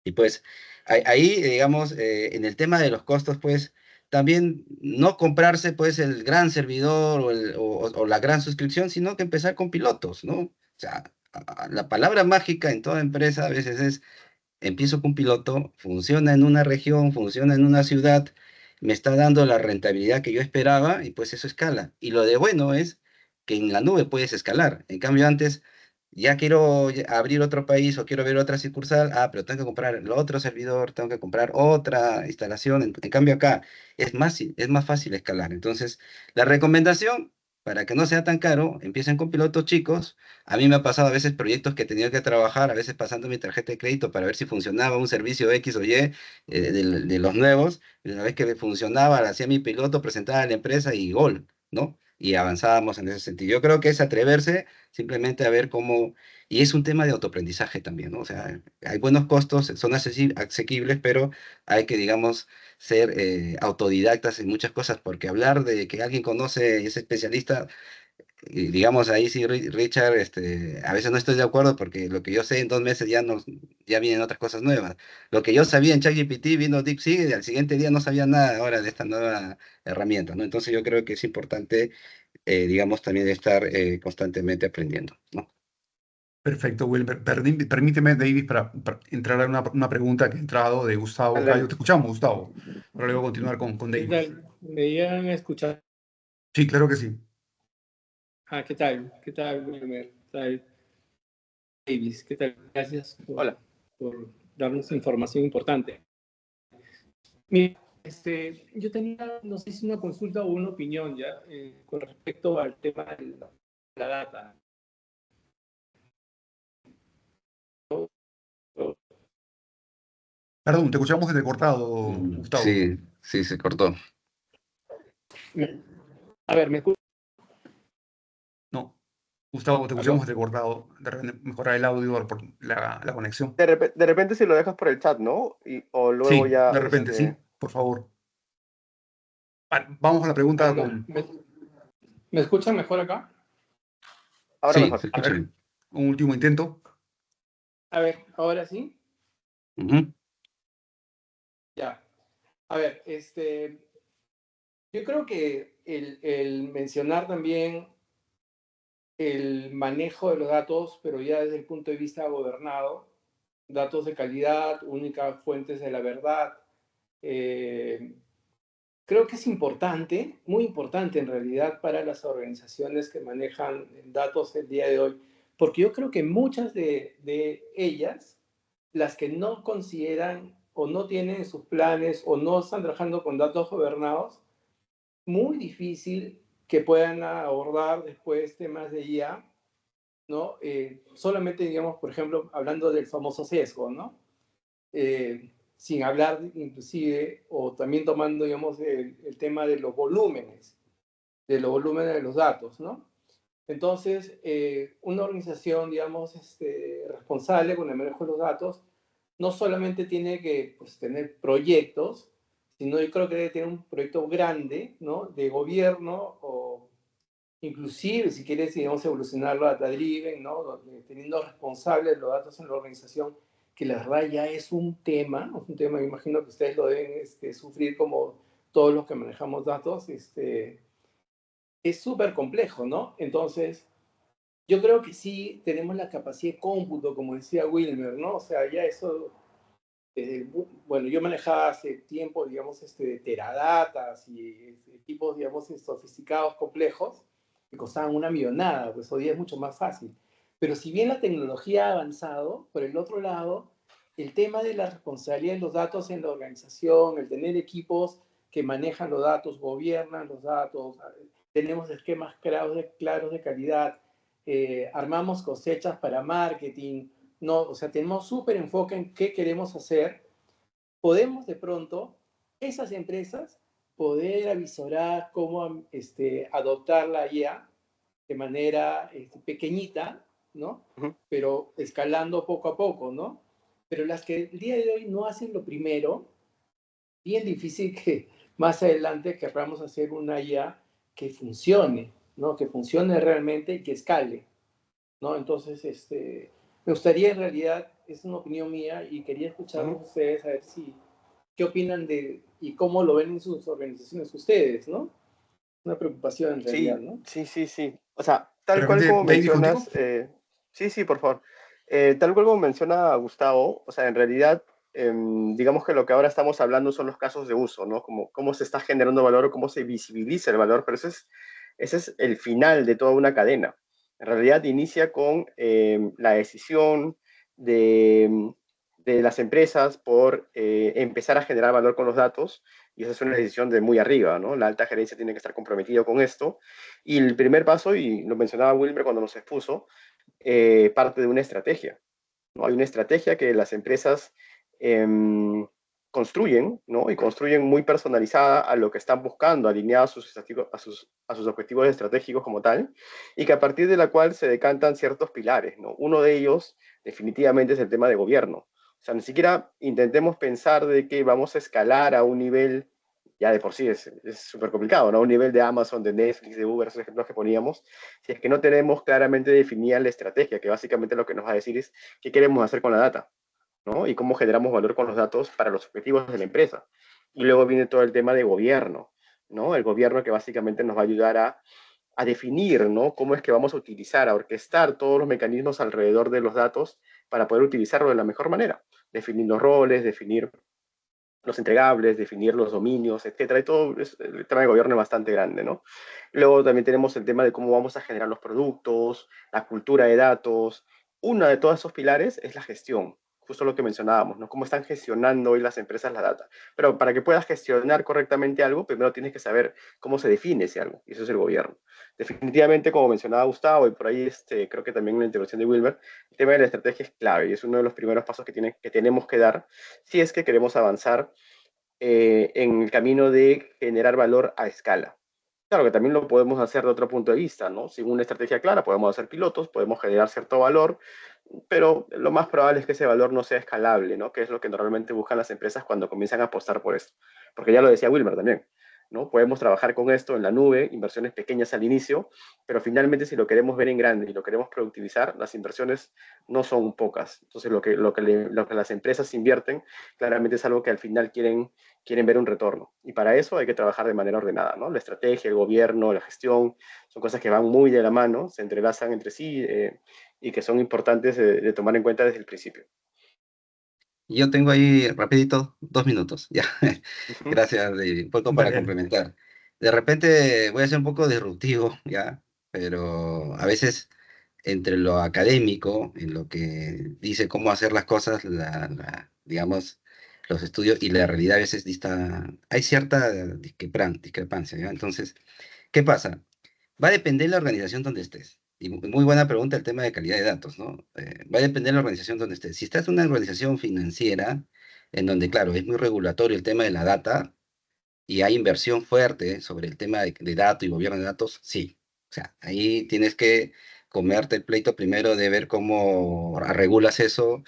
Y pues ahí, digamos, en el tema de los costos, pues también no comprarse pues el gran servidor o la gran suscripción, sino que empezar con pilotos, ¿no? O sea, la palabra mágica en toda empresa a veces es: empiezo con un piloto, funciona en una región, funciona en una ciudad, me está dando la rentabilidad que yo esperaba, y pues eso escala. Y lo de bueno es que en la nube puedes escalar. En cambio, antes, ya quiero abrir otro país o quiero ver otra sucursal, pero tengo que comprar el otro servidor, tengo que comprar otra instalación. En cambio, acá es más fácil escalar. Entonces, la recomendación, para que no sea tan caro, empiecen con pilotos chicos. A mí me ha pasado a veces proyectos que he tenido que trabajar, a veces pasando mi tarjeta de crédito para ver si funcionaba un servicio X o Y, de los nuevos. Y una vez que funcionaba, hacía mi piloto, presentaba a la empresa y gol, ¿no? Y avanzábamos en ese sentido. Yo creo que es atreverse simplemente a ver cómo, y es un tema de autoaprendizaje también, ¿no? O sea, hay buenos costos, son asequibles, pero hay que, digamos, ser autodidactas en muchas cosas, porque hablar de que alguien conoce y es especialista, y digamos, ahí sí, Richard, a veces no estoy de acuerdo, porque lo que yo sé en 2 meses ya vienen otras cosas nuevas. Lo que yo sabía en ChatGPT vino DeepSeek, y al siguiente día no sabía nada ahora de esta nueva herramienta, ¿no? Entonces yo creo que es importante, digamos, también estar constantemente aprendiendo, ¿no? Perfecto, Wilmer. Permíteme, David, para entrar a una pregunta que ha entrado de Gustavo Dale, Cayo. Te dale. escuchamos, Gustavo. Ahora luego continuar con ¿Qué David. tal? ¿Me iban a escuchar? Sí, claro que sí. ¿Qué tal? ¿Qué tal, Wilmer? ¿Qué tal, Davis? ¿Qué tal? Gracias Hola. por darnos información importante. Mira, yo tenía, no sé si una consulta o una opinión ya, con respecto al tema de la data. Perdón, te escuchamos entrecortado, Gustavo. Sí, sí, se cortó. A ver, ¿me escuchas? No, Gustavo, te escuchamos ¿Aló? entrecortado. De repente mejorar el audio por la conexión. De repente si lo dejas por el chat, ¿no? O luego Sí, ya, de repente, sí, por favor. Vamos a la A pregunta ver, con... ¿me escuchan mejor acá? ahora Sí, mejor. se A escucha ver, bien. un último intento. A ver, ahora sí. Ujú. Ya. A ver, yo creo que el mencionar también el manejo de los datos, pero ya desde el punto de vista gobernado, datos de calidad, únicas fuentes de la verdad, eh, creo que es importante, muy importante en realidad para las organizaciones que manejan datos el día de hoy, porque yo creo que muchas de ellas, las que no consideran o no tienen sus planes o no están trabajando con datos gobernados, muy difícil que puedan abordar después temas de IA, ¿no? Solamente, digamos, por ejemplo, hablando del famoso sesgo, ¿no? Sin hablar inclusive, o también tomando, digamos, el tema de los volúmenes de los datos, ¿no? Entonces, una organización, digamos, responsable con el manejo de los datos, no solamente tiene que pues, tener proyectos, sino yo creo que debe tener un proyecto grande, ¿no? De gobierno o inclusive, si quieres, digamos, evolucionarlo a data-driven, ¿no? Teniendo responsables los datos en la organización, que la verdad ya es un tema, me imagino que ustedes lo deben sufrir como todos los que manejamos datos, es súper complejo, ¿no? Entonces, yo creo que sí tenemos la capacidad de cómputo, como decía Wilmer, ¿no? O sea, ya eso, bueno, yo manejaba hace tiempo, digamos, teradatas y equipos, digamos, sofisticados, complejos, que costaban una millonada, pues hoy día es mucho más fácil. Pero si bien la tecnología ha avanzado, por el otro lado, el tema de la responsabilidad de los datos en la organización, el tener equipos que manejan los datos, gobiernan los datos, tenemos esquemas claros de calidad, armamos cosechas para marketing, no, o sea, tenemos súper enfoque en qué queremos hacer, podemos de pronto, esas empresas, poder avisorar cómo adoptar la IA de manera pequeñita, ¿no? Ujú. Pero escalando poco a poco, ¿no? Pero las que el día de hoy no hacen lo primero, bien difícil que más adelante queramos hacer una IA que funcione, ¿no? Que funcione realmente y que escale, ¿no? Entonces, me gustaría en realidad, es una opinión mía y quería escucharlos Ujú. a ustedes a ver si, qué opinan de y cómo lo ven en sus organizaciones ustedes, ¿no? Una preocupación en realidad, Sí, ¿no? sí, sí, sí. O sea, De tal cual repente, como David, contigo. mencionas, sí, sí, por favor. Tal cual como menciona Gustavo, o sea, en realidad, digamos que lo que ahora estamos hablando son los casos de uso, ¿no? Como cómo se está generando valor o cómo se visibiliza el valor, pero ese es el final de toda una cadena. En realidad inicia con la decisión de, de las empresas por empezar a generar valor con los datos, y esa es una decisión de muy arriba, ¿no? La alta gerencia tiene que estar comprometida con esto, y el primer paso, y lo mencionaba Wilmer cuando nos expuso, parte de una estrategia, ¿no? Hay una estrategia que las empresas eh, construyen, ¿no? Y construyen muy personalizada a lo que están buscando, alineada a sus objetivos estratégicos como tal, y que a partir de la cual se decantan ciertos pilares, ¿no? Uno de ellos definitivamente es el tema de gobierno. O sea, ni siquiera intentemos pensar de que vamos a escalar a un nivel, ya de por sí es súper complicado, ¿no? Un nivel de Amazon, de Netflix, de Uber, esos ejemplos que poníamos, si es que no tenemos claramente definida la estrategia, que básicamente lo que nos va a decir es qué queremos hacer con la data, ¿no? Y cómo generamos valor con los datos para los objetivos de la empresa. Y luego viene todo el tema de gobierno, ¿no? El gobierno que básicamente nos va a ayudar a definir, ¿no? Cómo es que vamos a utilizar, a orquestar todos los mecanismos alrededor de los datos para poder utilizarlo de la mejor manera. Definir los roles, definir los entregables, definir los dominios, etcétera. Y todo el tema de gobierno es bastante grande, ¿no? Luego también tenemos el tema de cómo vamos a generar los productos, la cultura de datos. Una de todos esos pilares es la gestión. justo lo que mencionábamos, ¿no? Cómo están gestionando hoy las empresas la data. Pero para que puedas gestionar correctamente algo, primero tienes que saber cómo se define ese algo, y eso es el gobierno. Definitivamente, como mencionaba Gustavo, y por ahí creo que también en la intervención de Wilmer, el tema de la estrategia es clave y es uno de los primeros pasos que tenemos que dar si es que queremos avanzar en el camino de generar valor a escala. Claro que también lo podemos hacer de otro punto de vista, ¿no? Sin una estrategia clara podemos hacer pilotos, podemos generar cierto valor, pero lo más probable es que ese valor no sea escalable, ¿no? Que es lo que normalmente buscan las empresas cuando comienzan a apostar por esto. Porque ya lo decía Wilmer también, ¿no? Podemos trabajar con esto en la nube, inversiones pequeñas al inicio, pero finalmente si lo queremos ver en grande y lo queremos productivizar, las inversiones no son pocas. Entonces lo que las empresas invierten claramente es algo que al final quieren ver un retorno. Y para eso hay que trabajar de manera ordenada, ¿no? La estrategia, el gobierno, la gestión, son cosas que van muy de la mano, se entrelazan entre sí y que son importantes de tomar en cuenta desde el principio. Yo tengo ahí rapidito 2 minutos, ya. Ujú. Gracias, un poco para Dale, dale. complementar. De repente voy a ser un poco disruptivo, ya, pero a veces entre lo académico, en lo que dice cómo hacer las cosas, digamos, los estudios y la realidad a veces hay cierta discrepancia, ¿ya? Entonces, ¿qué pasa? Va a depender de la organización donde estés. Y muy buena pregunta el tema de calidad de datos, ¿no? Va a depender de la organización donde estés. Si estás en una organización financiera, en donde, claro, es muy regulatorio el tema de la data y hay inversión fuerte sobre el tema de datos y gobierno de datos, sí. O sea, ahí tienes que comerte el pleito primero de ver cómo regulas eso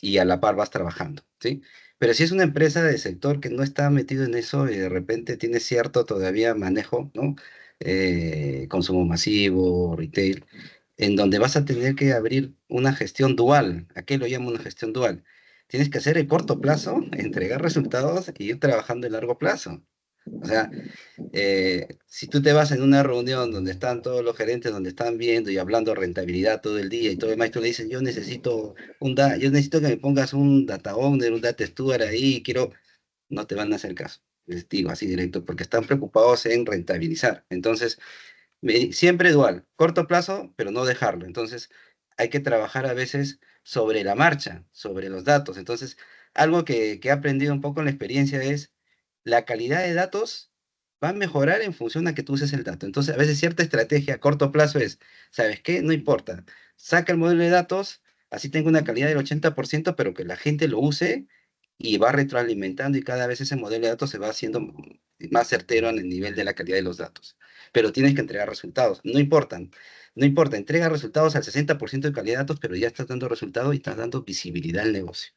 y a la par vas trabajando, ¿sí? Pero si es una empresa del sector que no está metido en eso y de repente tiene cierto todavía manejo, ¿no? Consumo masivo, retail, en donde vas a tener que abrir una gestión dual. ¿A qué lo llamo una gestión dual? Tienes que hacer el corto plazo, entregar resultados y ir trabajando el largo plazo. O sea, si tú te vas en una reunión donde están todos los gerentes, donde están viendo y hablando rentabilidad todo el día y todo el maestro le dice, yo necesito que me pongas un data owner, un data steward ahí, no te van a hacer caso. Les digo así directo, porque están preocupados en rentabilizar. Entonces, siempre dual, corto plazo, pero no dejarlo. Entonces, hay que trabajar a veces sobre la marcha, sobre los datos. Entonces, algo que he aprendido un poco en la experiencia es la calidad de datos va a mejorar en función a que tú uses el dato. Entonces, a veces cierta estrategia a corto plazo es, ¿sabes qué? No importa. Saca el modelo de datos, así tengo una calidad del 80%, pero que la gente lo use y va retroalimentando y cada vez ese modelo de datos se va haciendo más certero en el nivel de la calidad de los datos. Pero tienes que entregar resultados. No importa, entrega resultados al 60% de calidad de datos, pero ya estás dando resultados y estás dando visibilidad al negocio.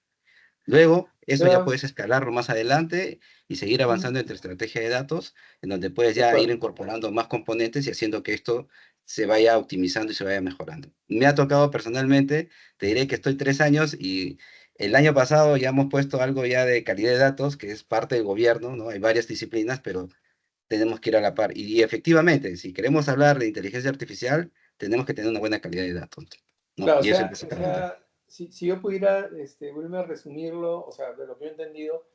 Luego, eso ya Ya, puedes escalarlo más adelante y seguir mm, avanzando en tu estrategia de datos, en donde puedes De ya ir acuerdo. incorporando más componentes y haciendo que esto se vaya optimizando y se vaya mejorando. Me ha tocado personalmente, te diré que estoy 3 años y el año pasado ya hemos puesto algo ya de calidad de datos, que es parte del gobierno, ¿no? Hay varias disciplinas, pero tenemos que ir a la par. Y efectivamente, si queremos hablar de inteligencia artificial, tenemos que tener una buena calidad de datos, ¿no? claro, Y eso es o básicamente. sea, si yo pudiera, Wilmer, resumirlo, o sea, de lo que yo he entendido,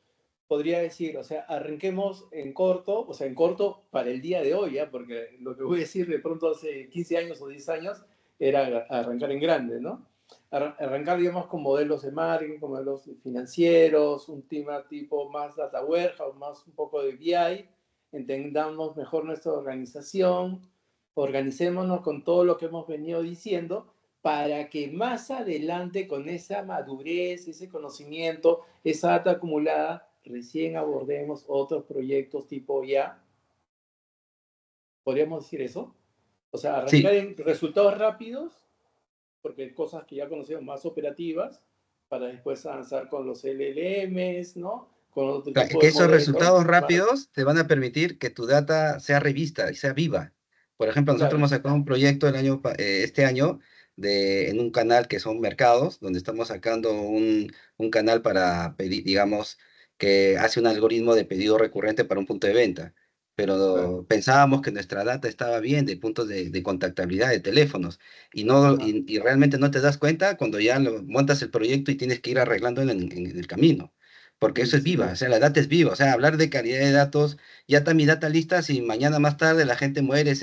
podría decir, o sea, arranquemos en corto, o sea, en corto para el día de hoy, ¿ya? Porque lo que voy a decir de pronto hace 15 años o 10 años era arrancar en grande, ¿no? Arrancar, digamos, con modelos de marketing, con modelos financieros, un tema tipo más data warehouse, más un poco de BI, entendamos mejor nuestra organización, organicémonos con todo lo que hemos venido diciendo para que más adelante con esa madurez, ese conocimiento, esa data acumulada, recién abordemos otros proyectos tipo ya. ¿Podríamos decir eso? O sea, arrancar Sí, en resultados rápidos, porque cosas que ya conocemos más operativas, para después avanzar con los LLMs, ¿no? Con otro tipo que de esos modelos. resultados rápidos te van a permitir que tu data sea revista y sea viva. Por ejemplo, nosotros Claro, hemos sacado un proyecto este año en un canal que son mercados, donde estamos sacando un canal para pedir, digamos, que hace un algoritmo de pedido recurrente para un punto de venta. claro. Pero pensábamos que nuestra data estaba bien de puntos de contactabilidad de teléfonos Ajá. y realmente no te das cuenta cuando ya montas el proyecto y tienes que ir arreglándolo en el camino porque eso Sí, es sin viva, o duda. sea, la data es viva, o sea, hablar de calidad de datos, ya está mi data lista, si mañana más tarde la gente muere,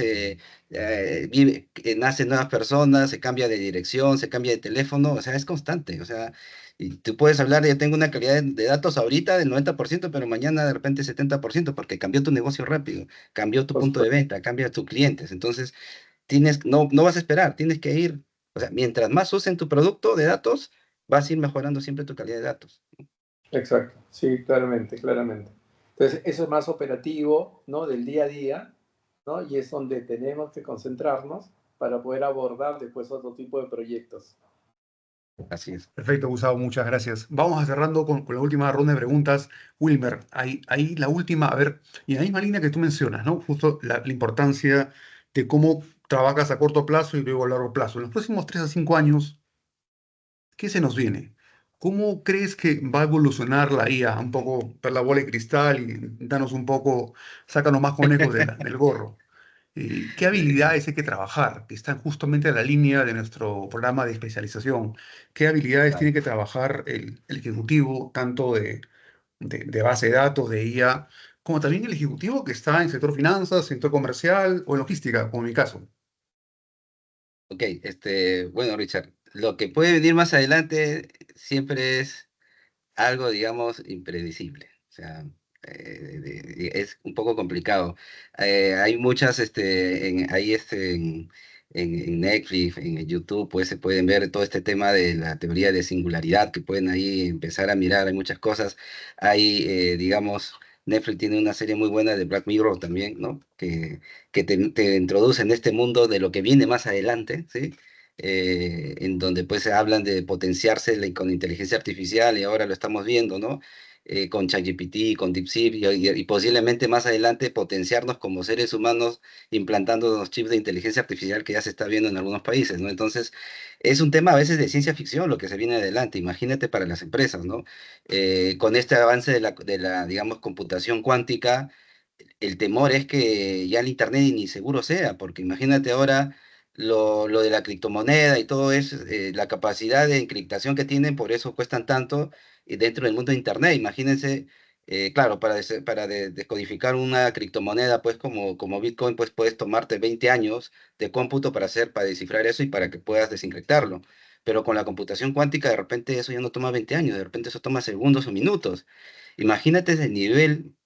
nacen nuevas personas, se cambia de dirección, se cambia de teléfono, o sea, es constante, o sea, y tú puedes hablar, yo tengo una calidad de datos ahorita del 90%, pero mañana de repente 70%, porque cambió tu negocio rápido, cambió tu Por punto de supuesto. venta, cambia tus clientes, entonces no vas a esperar, tienes que ir, o sea, mientras más usen tu producto de datos, vas a ir mejorando siempre tu calidad de datos. Exacto. Sí, claramente, claramente. Entonces, eso es más operativo, ¿no? Del día a día, ¿no? Y es donde tenemos que concentrarnos para poder abordar después otro tipo de proyectos. Así es. Perfecto, Gustavo, muchas gracias. Vamos a cerrando con la última ronda de preguntas. Wilmer, ahí la última, a ver, y en la misma línea que tú mencionas, ¿no? Justo la importancia de cómo trabajas a corto plazo y luego a largo plazo. En los próximos 3 a 5 años, ¿qué se nos viene? ¿Cómo crees que va a evolucionar la IA? Un poco per la bola de cristal y danos un poco, sácanos más conejos del gorro. ¿Qué habilidades hay que trabajar? Que están justamente en la línea de nuestro programa de especialización. ¿Qué habilidades tiene que trabajar el ejecutivo, tanto de base de datos, de IA, como también el ejecutivo que está en sector finanzas, sector comercial o en logística, como en mi caso? Ok, bueno, Richard, lo que puede venir más adelante siempre es algo, digamos, impredecible. O sea, es un poco complicado. Hay muchas, en Netflix, en YouTube, pues se pueden ver todo este tema de la teoría de singularidad, que pueden ahí empezar a mirar, hay muchas cosas. Hay, digamos, Netflix tiene una serie muy buena de Black Mirror también, ¿no? Que te introduce en este mundo de lo que viene más adelante, ¿sí? En donde pues se hablan de potenciarse con inteligencia artificial y ahora lo estamos viendo, ¿no? Con ChatGPT, con DeepSeek y posiblemente más adelante potenciarnos como seres humanos implantando los chips de inteligencia artificial que ya se está viendo en algunos países, ¿no? Entonces, es un tema a veces de ciencia ficción lo que se viene adelante, imagínate para las empresas, ¿no? Con este avance de la, digamos, computación cuántica, el temor es que ya el Internet ni seguro sea, porque imagínate ahora lo de la criptomoneda y todo eso, la capacidad de encriptación que tienen, por eso cuestan tanto dentro del mundo de Internet. Imagínense, claro, descodificar una criptomoneda, pues como Bitcoin, pues puedes tomarte 20 años de cómputo para descifrar eso y para que puedas desencriptarlo. Pero con la computación cuántica, de repente eso ya no toma 20 años, de repente eso toma segundos o minutos. Imagínate ese nivel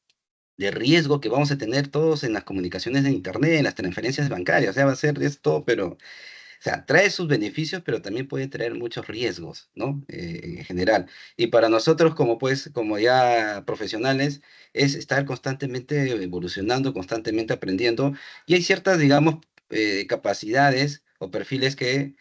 de riesgo que vamos a tener todos en las comunicaciones de Internet, en las transferencias bancarias. O sea, va a ser esto, pero, o sea, trae sus beneficios, pero también puede traer muchos riesgos, ¿no? En general. Y para nosotros, como ya profesionales, es estar constantemente evolucionando, constantemente aprendiendo. Y hay ciertas, digamos, capacidades o perfiles que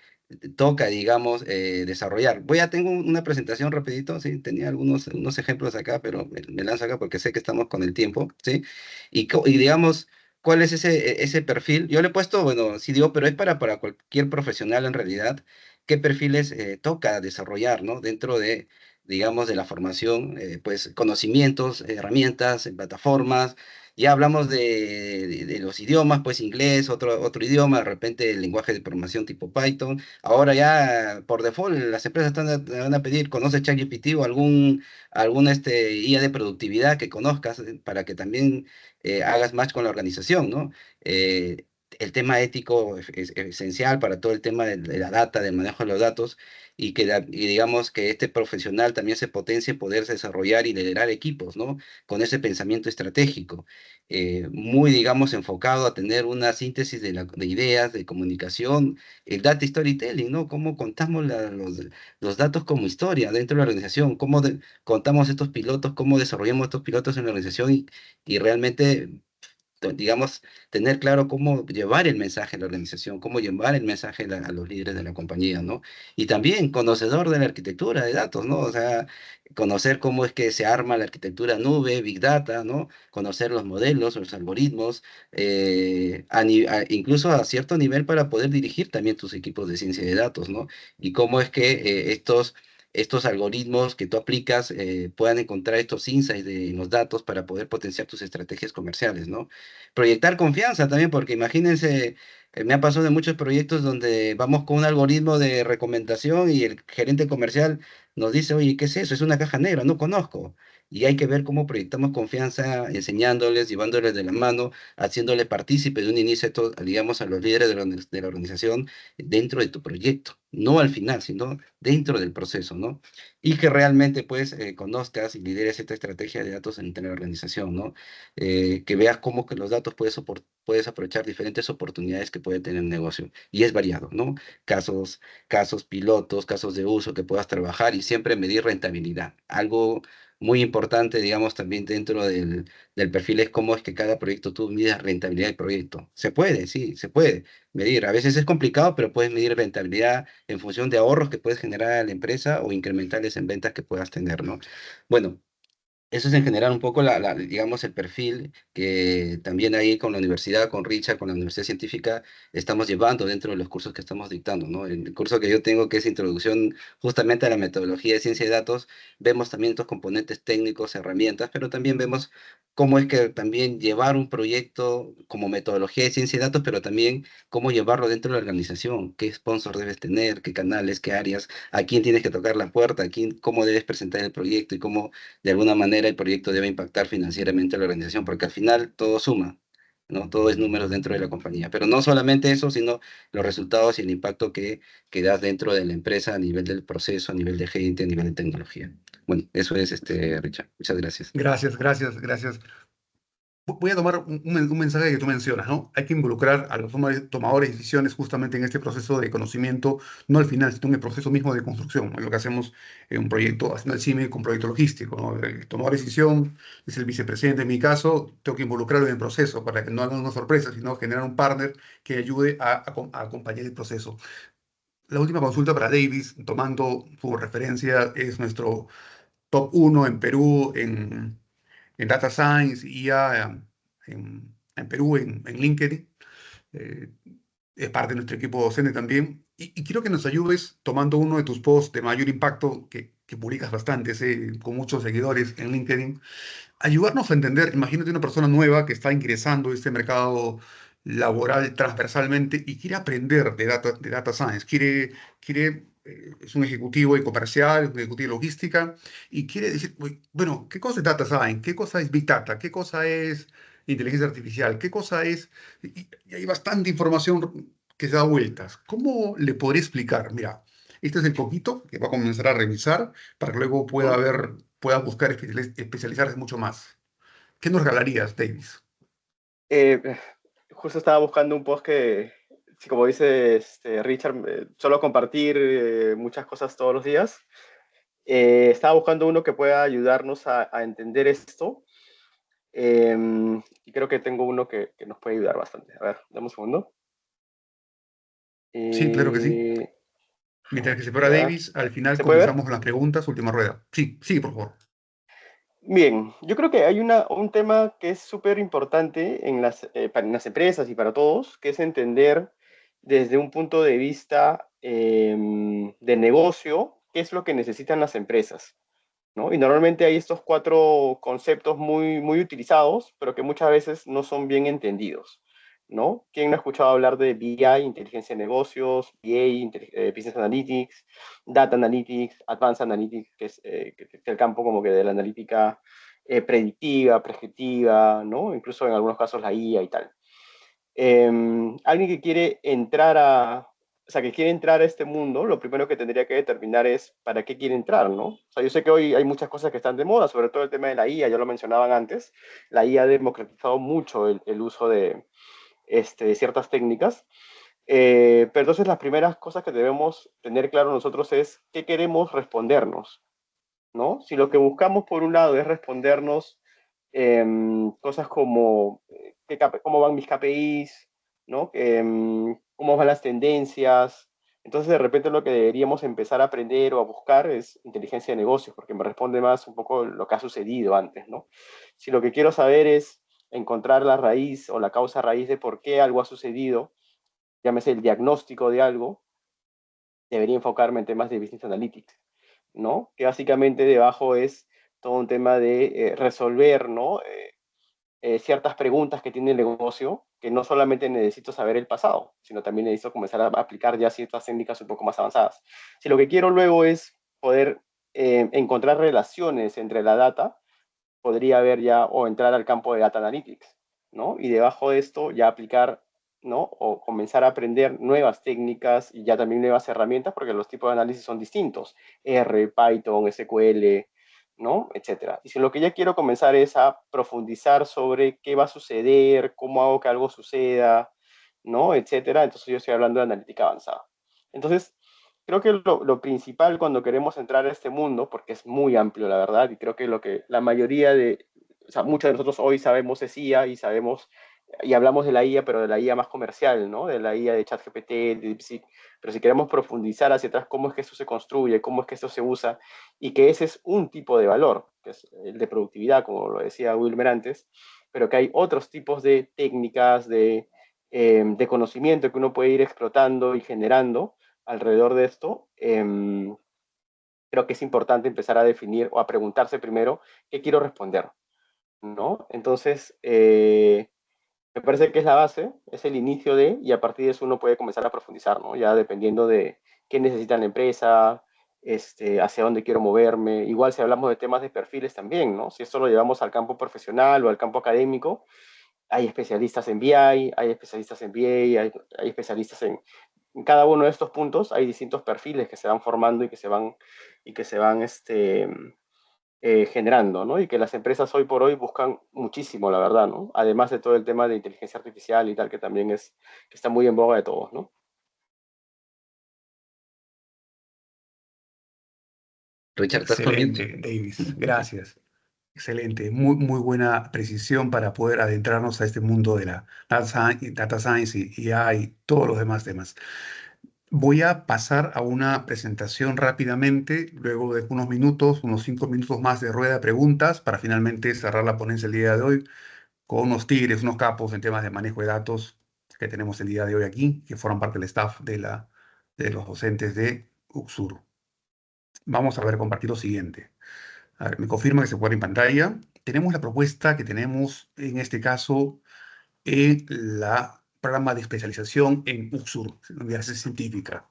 toca, digamos, desarrollar. Tengo una presentación rapidito, sí, tenía unos ejemplos acá, pero me lanzo acá porque sé que estamos con el tiempo, ¿sí? Y digamos, ¿cuál es ese perfil? Yo le he puesto, bueno, sí digo, pero es para cualquier profesional en realidad, qué perfiles toca desarrollar, ¿no? Dentro de, digamos, de la formación, pues conocimientos, herramientas, plataformas. Ya hablamos de los idiomas, pues inglés, otro idioma, de repente el lenguaje de programación tipo Python. Ahora ya por default las empresas te van a pedir, conoce ChatGPT o algún IA de productividad que conozcas para que también hagas match con la organización, ¿no? Eh, el tema ético es esencial para todo el tema de la data, del manejo de los datos y digamos que este profesional también se potencie poder desarrollar y liderar equipos, ¿no? Con ese pensamiento estratégico, muy, digamos, enfocado a tener una síntesis de ideas, de comunicación, el data storytelling, ¿no? Cómo contamos los datos como historia dentro de la organización, contamos estos pilotos, cómo desarrollamos estos pilotos en la organización y realmente, digamos, tener claro cómo llevar el mensaje a la organización, cómo llevar el mensaje a los líderes de la compañía, ¿no? Y también conocedor de la arquitectura de datos, ¿no? O sea, conocer cómo es que se arma la arquitectura nube, Big Data, ¿no? Conocer los modelos, los algoritmos, incluso a cierto nivel para poder dirigir también tus equipos de ciencia de datos, ¿no? Y cómo es que estos algoritmos que tú aplicas puedan encontrar estos insights de los datos para poder potenciar tus estrategias comerciales, ¿no? Proyectar confianza también, porque imagínense, me ha pasado en muchos proyectos donde vamos con un algoritmo de recomendación y el gerente comercial nos dice, oye, ¿qué es eso? Es una caja negra, no conozco. Y hay que ver cómo proyectamos confianza, enseñándoles, llevándoles de la mano, haciéndoles partícipe de un inicio, digamos, a los líderes de la organización dentro de tu proyecto, no al final, sino dentro del proceso, ¿no? Y que realmente, pues, conozcas y lideres esta estrategia de datos entre la organización, ¿no? Que veas cómo que los datos puedes aprovechar diferentes oportunidades que puede tener el negocio. Y es variado, ¿no? Casos pilotos, casos de uso que puedas trabajar y siempre medir rentabilidad. Algo muy importante, digamos, también dentro del perfil es cómo es que cada proyecto tú mides rentabilidad del proyecto. Se puede, sí, se puede medir. A veces es complicado, pero puedes medir rentabilidad en función de ahorros que puedes generar a la empresa o incrementales en ventas que puedas tener, ¿no? Bueno, eso es en general un poco, digamos, el perfil que también ahí con la universidad, con Richard, con la Universidad Científica, estamos llevando dentro de los cursos que estamos dictando, ¿no? El curso que yo tengo, que es Introducción justamente a la metodología de ciencia de datos, vemos también estos componentes técnicos, herramientas, pero también vemos cómo es que también llevar un proyecto como metodología de ciencia de datos, pero también cómo llevarlo dentro de la organización, qué sponsor debes tener, qué canales, qué áreas, a quién tienes que tocar la puerta, a quién, cómo debes presentar el proyecto y cómo de alguna manera el proyecto debe impactar financieramente a la organización, porque al final todo suma, ¿no? Todo es números dentro de la compañía. Pero no solamente eso, sino los resultados y el impacto que das dentro de la empresa a nivel del proceso, a nivel de gente, a nivel de tecnología. Bueno, eso es, Richard. Muchas gracias. Gracias, gracias, gracias. Voy a tomar un mensaje que tú mencionas, ¿no? Hay que involucrar a los tomadores de decisiones justamente en este proceso de conocimiento, no al final, sino en el proceso mismo de construcción, ¿no? Lo que hacemos en un proyecto, haciendo el CIMI con un proyecto logístico, ¿no? El tomador de decisión es el vicepresidente en mi caso, tengo que involucrarlo en el proceso para que no hagan una sorpresa, sino generar un partner que ayude a acompañar el proceso. La última consulta para Davis, tomando su referencia, es nuestro top uno en Perú en Data Science y ya en Perú, en LinkedIn. Eh, es parte de nuestro equipo docente también. Y quiero que nos ayudes tomando uno de tus posts de mayor impacto, que publicas bastante, con muchos seguidores en LinkedIn, ayudarnos a entender, imagínate una persona nueva que está ingresando a este mercado laboral transversalmente y quiere aprender de data science, es un ejecutivo de comercial, un ejecutivo de logística, y quiere decir, "Uy, bueno, ¿qué cosa es data science? ¿Qué cosa es big data? ¿Qué cosa es inteligencia artificial? ¿Qué cosa es?" Y hay bastante información que se da vueltas. ¿Cómo le podría explicar? Mira, este es el poquito que va a comenzar a revisar para que luego pueda ¿Mm? ver, pueda buscar especializarse mucho más. ¿Qué nos regalarías, Davis? Eh, Justo estaba buscando un post que, sí, como dice Richard, solo compartir muchas cosas todos los días. Estaba buscando uno que pueda ayudarnos a entender esto. eh, y creo que tengo uno que nos puede ayudar bastante. A ver, dame un segundo. Sí, claro que sí. Eh, Mientras que se fuera ya. Davis, al final ¿Se puede ver? comenzamos con las preguntas, última rueda. Sí, sí, por favor. Bien, yo creo que hay un tema que es súper importante en las empresas y para todos, que es entender desde un punto de vista de negocio qué es lo que necesitan las empresas, ¿no? Y normalmente hay estos cuatro conceptos muy, muy utilizados, pero que muchas veces no son bien entendidos, ¿no? ¿Quién no ha escuchado hablar de BI, inteligencia de negocios, BA, Business Analytics, Data Analytics, Advanced Analytics, que es el campo como que de la analítica predictiva, prescriptiva, ¿no? Incluso en algunos casos la IA y tal. Alguien que quiere entrar o sea, que quiere entrar a este mundo, lo primero que tendría que determinar es para qué quiere entrar, ¿no? O sea, yo sé que hoy hay muchas cosas que están de moda, sobre todo el tema de la IA, ya lo mencionaban antes, la IA ha democratizado mucho el uso de ciertas técnicas, pero entonces las primeras cosas que debemos tener claro nosotros es qué queremos respondernos, ¿no? Si lo que buscamos por un lado es respondernos cosas como cómo van mis KPIs, ¿no? Cómo van las tendencias. Entonces, de repente lo que deberíamos empezar a aprender o a buscar es inteligencia de negocios, porque me responde más un poco lo que ha sucedido antes, ¿no? Si lo que quiero saber es encontrar la raíz o la causa raíz de por qué algo ha sucedido, llámese el diagnóstico de algo, debería enfocarme en temas de business analytics, ¿no? Que básicamente debajo es todo un tema de resolver, ¿no? Ciertas preguntas que tiene el negocio, que no solamente necesito saber el pasado, sino también necesito comenzar a aplicar ya ciertas técnicas un poco más avanzadas. Si lo que quiero luego es poder encontrar relaciones entre la data, podría haber ya o entrar al campo de Data Analytics, ¿no? Y debajo de esto ya aplicar, ¿no? O comenzar a aprender nuevas técnicas y ya también nuevas herramientas, porque los tipos de análisis son distintos. R, Python, SQL, ¿no? Etcétera. Y si lo que ya quiero comenzar es a profundizar sobre qué va a suceder, cómo hago que algo suceda, ¿no? Etcétera. Entonces yo estoy hablando de analítica avanzada. Entonces, creo que lo principal cuando queremos entrar a este mundo, porque es muy amplio, la verdad, y creo que lo que la mayoría de, o sea, muchos de nosotros hoy sabemos es IA y sabemos, y hablamos de la IA, pero de la IA más comercial, ¿no? De la IA de ChatGPT, de DeepSeek. Pero si queremos profundizar hacia atrás cómo es que esto se construye, cómo es que esto se usa, y que ese es un tipo de valor, que es el de productividad, como lo decía Wilmer antes, pero que hay otros tipos de técnicas, de conocimiento que uno puede ir explotando y generando alrededor de esto, creo que es importante empezar a definir o a preguntarse primero qué quiero responder, ¿no? Entonces, me parece que es la base, es el inicio de, y a partir de eso uno puede comenzar a profundizar, ¿no? Ya dependiendo de qué necesita la empresa, hacia dónde quiero moverme. Igual si hablamos de temas de perfiles también, ¿no? Si esto lo llevamos al campo profesional o al campo académico, hay especialistas en BI, hay especialistas en BA, hay especialistas en cada uno de estos puntos hay distintos perfiles que se van formando y que se van generando, ¿no? Y que las empresas hoy por hoy buscan muchísimo, la verdad, ¿no? Además de todo el tema de inteligencia artificial y tal, que también que está muy en boga de todos, ¿no? Richard, ¿estás conmigo? Excelente, Davis. Gracias. Excelente. Muy, muy buena precisión para poder adentrarnos a este mundo de la data science y AI y todos los demás temas. Voy a pasar a una presentación rápidamente, luego de unos minutos, unos 5 minutos más de rueda de preguntas para finalmente cerrar la ponencia el día de hoy con unos tigres, unos capos en temas de manejo de datos que tenemos el día de hoy aquí, que forman parte del staff de los docentes de Uxur. Vamos a ver, compartir lo siguiente. A ver, me confirma que se puede en pantalla. Tenemos la propuesta que tenemos en este caso en la programa de especialización en Uxur, Universidad Científica.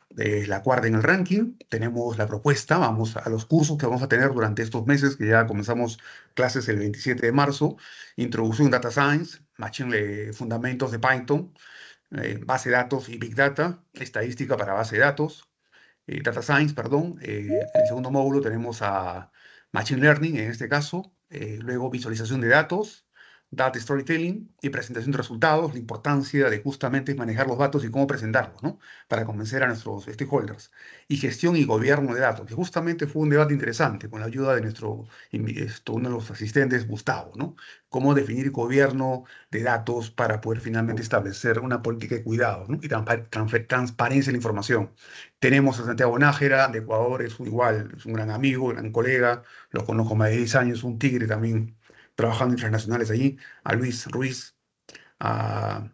La cuarta en el ranking. Tenemos la propuesta, vamos a los cursos que vamos a tener durante estos meses, que ya comenzamos clases el 27 de marzo. Introducción Data Science, Fundamentos de Python, base de datos y Big Data, estadística para base de datos, Data Science, perdón. En el segundo módulo tenemos a Machine Learning, en este caso. Luego visualización de datos, Data Storytelling y presentación de resultados. La importancia de justamente manejar los datos y cómo presentarlos, ¿no? Para convencer a nuestros stakeholders. Y gestión y gobierno de datos, que justamente fue un debate interesante con la ayuda de uno de los asistentes, Gustavo, ¿no? Cómo definir gobierno de datos para poder finalmente establecer una política de cuidado, ¿no? Y transparencia de la información. Tenemos a Santiago Nájera, de Ecuador, igual, es un gran amigo, gran colega, lo conozco más de 10 años, un tigre también trabajando internacionales allí, a Luis Ruiz, a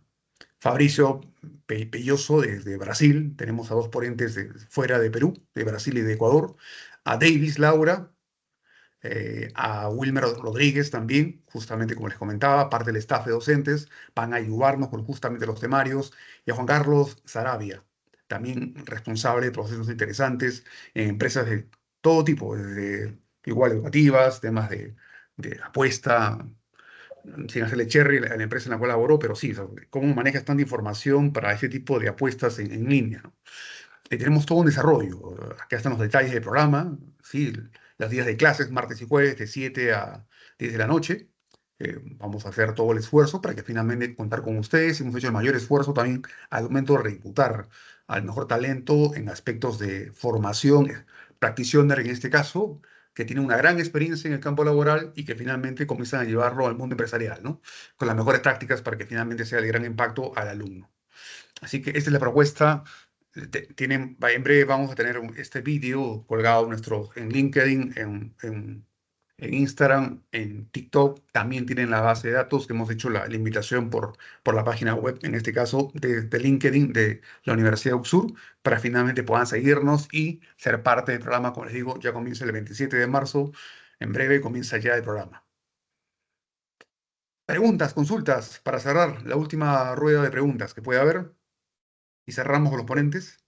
Fabricio Pelloso desde Brasil, tenemos a dos ponentes fuera de Perú, de Brasil y de Ecuador, a Davis Laura, a Wilmer Rodríguez también, justamente como les comentaba, parte del staff de docentes, van a ayudarnos con justamente los temarios, y a Juan Carlos Sarabia, también responsable de procesos interesantes en empresas de todo tipo, desde igual educativas, temas de apuesta, sin hacerle cherry a la empresa en la cual laboró, pero sí, o sea, cómo manejas tanta información para ese tipo de apuestas en línea, ¿no? Tenemos todo un desarrollo. Acá están los detalles del programa, ¿sí? Los días de clases, martes y jueves, de 7 a 10 de la noche. Vamos a hacer todo el esfuerzo para que finalmente contar con ustedes. Hemos hecho el mayor esfuerzo también al momento de reclutar al mejor talento en aspectos de formación, practitioner en este caso, que tiene una gran experiencia en el campo laboral y que finalmente comienzan a llevarlo al mundo empresarial, ¿no? Con las mejores tácticas para que finalmente sea de gran impacto al alumno. Así que esta es la propuesta. En breve vamos a tener este vídeo colgado en LinkedIn, en Instagram, en TikTok. También tienen la base de datos que hemos hecho la invitación por la página web, en este caso de LinkedIn de la Universidad de UXUR, para finalmente puedan seguirnos y ser parte del programa. Como les digo, ya comienza el 27 de marzo. En breve comienza ya el programa. Preguntas, consultas, para cerrar la última rueda de preguntas que puede haber. Y cerramos con los ponentes.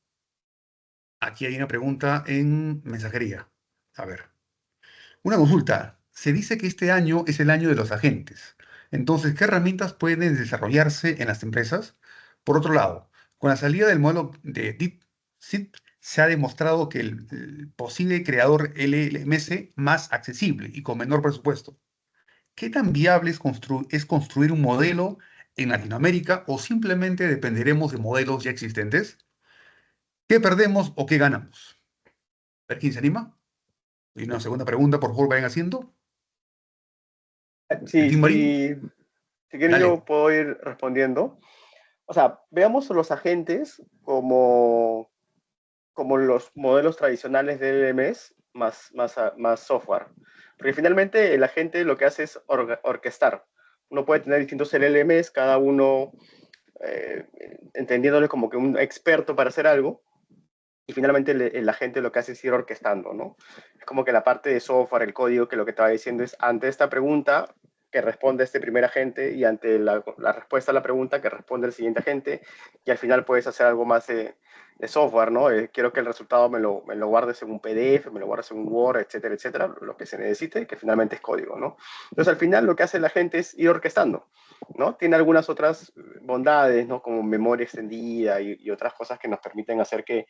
Aquí hay una pregunta en mensajería. A ver. Una consulta. se dice que este año es el año de los agentes. Entonces, ¿qué herramientas pueden desarrollarse en las empresas? Por otro lado, con la salida del modelo de DeepSeek, se ha demostrado que el posible creador LLMS más accesible y con menor presupuesto. ¿Qué tan viable es construir un modelo en Latinoamérica o simplemente dependeremos de modelos ya existentes? ¿Qué perdemos o qué ganamos? A ver quién se anima. Y una segunda pregunta, por favor, vayan haciendo. ¿El Sí, Team Marín? sí, si quieren yo Dale. puedo ir respondiendo. O sea, veamos los agentes como los modelos tradicionales de LMS más software. Porque finalmente el agente lo que hace es orquestar. Uno puede tener distintos LLMs, cada uno eh, entendiéndole como que un experto para hacer algo, y finalmente el agente lo que hace es ir orquestando, ¿no? Es como que la parte de software, el código, que lo que estaba diciendo es, ante esta pregunta que responde este primer agente y ante la respuesta a la pregunta que responde el siguiente agente, y al final puedes hacer algo más de software, ¿no? Quiero que el resultado me lo guardes en un PDF, me lo guardes en un Word, etcétera, etcétera, lo que se necesite, que finalmente es código, ¿no? Entonces al final lo que hace la gente es ir orquestando, ¿no? Tiene algunas otras bondades, ¿no? Como memoria extendida y otras cosas que nos permiten hacer que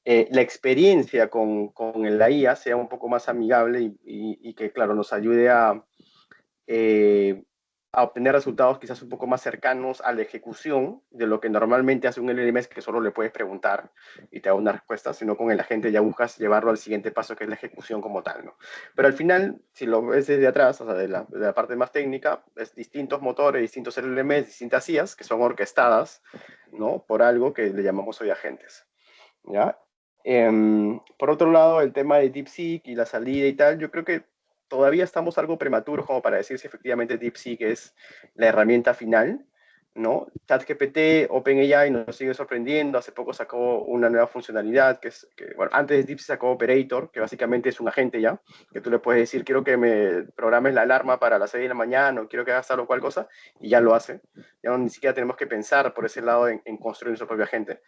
la experiencia con la IA sea un poco más amigable y que, claro, nos ayude a obtener resultados quizás un poco más cercanos a la ejecución de lo que normalmente hace un LLMS, que solo le puedes preguntar y te da una respuesta, sino con el agente ya buscas llevarlo al siguiente paso, que es la ejecución como tal, ¿no? Pero al final, si lo ves desde atrás, o sea, de la parte más técnica, es distintos motores, distintos LLMs, distintas IAs que son orquestadas, ¿no? Por algo que le llamamos hoy agentes, ¿ya? Por otro lado, el tema de DeepSeek y la salida y tal, yo creo que todavía estamos algo prematuros como para decir si efectivamente DeepSeek es la herramienta final, ¿no? ChatGPT, OpenAI nos sigue sorprendiendo. Hace poco sacó una nueva funcionalidad bueno, antes de DeepSeek sacó Operator, que básicamente es un agente ya, que tú le puedes decir, quiero que me programes la alarma para las 6 de la mañana o quiero que hagas tal o cual cosa, y ya lo hace. Ya no, ni siquiera tenemos que pensar por ese lado en construir nuestro propio agente.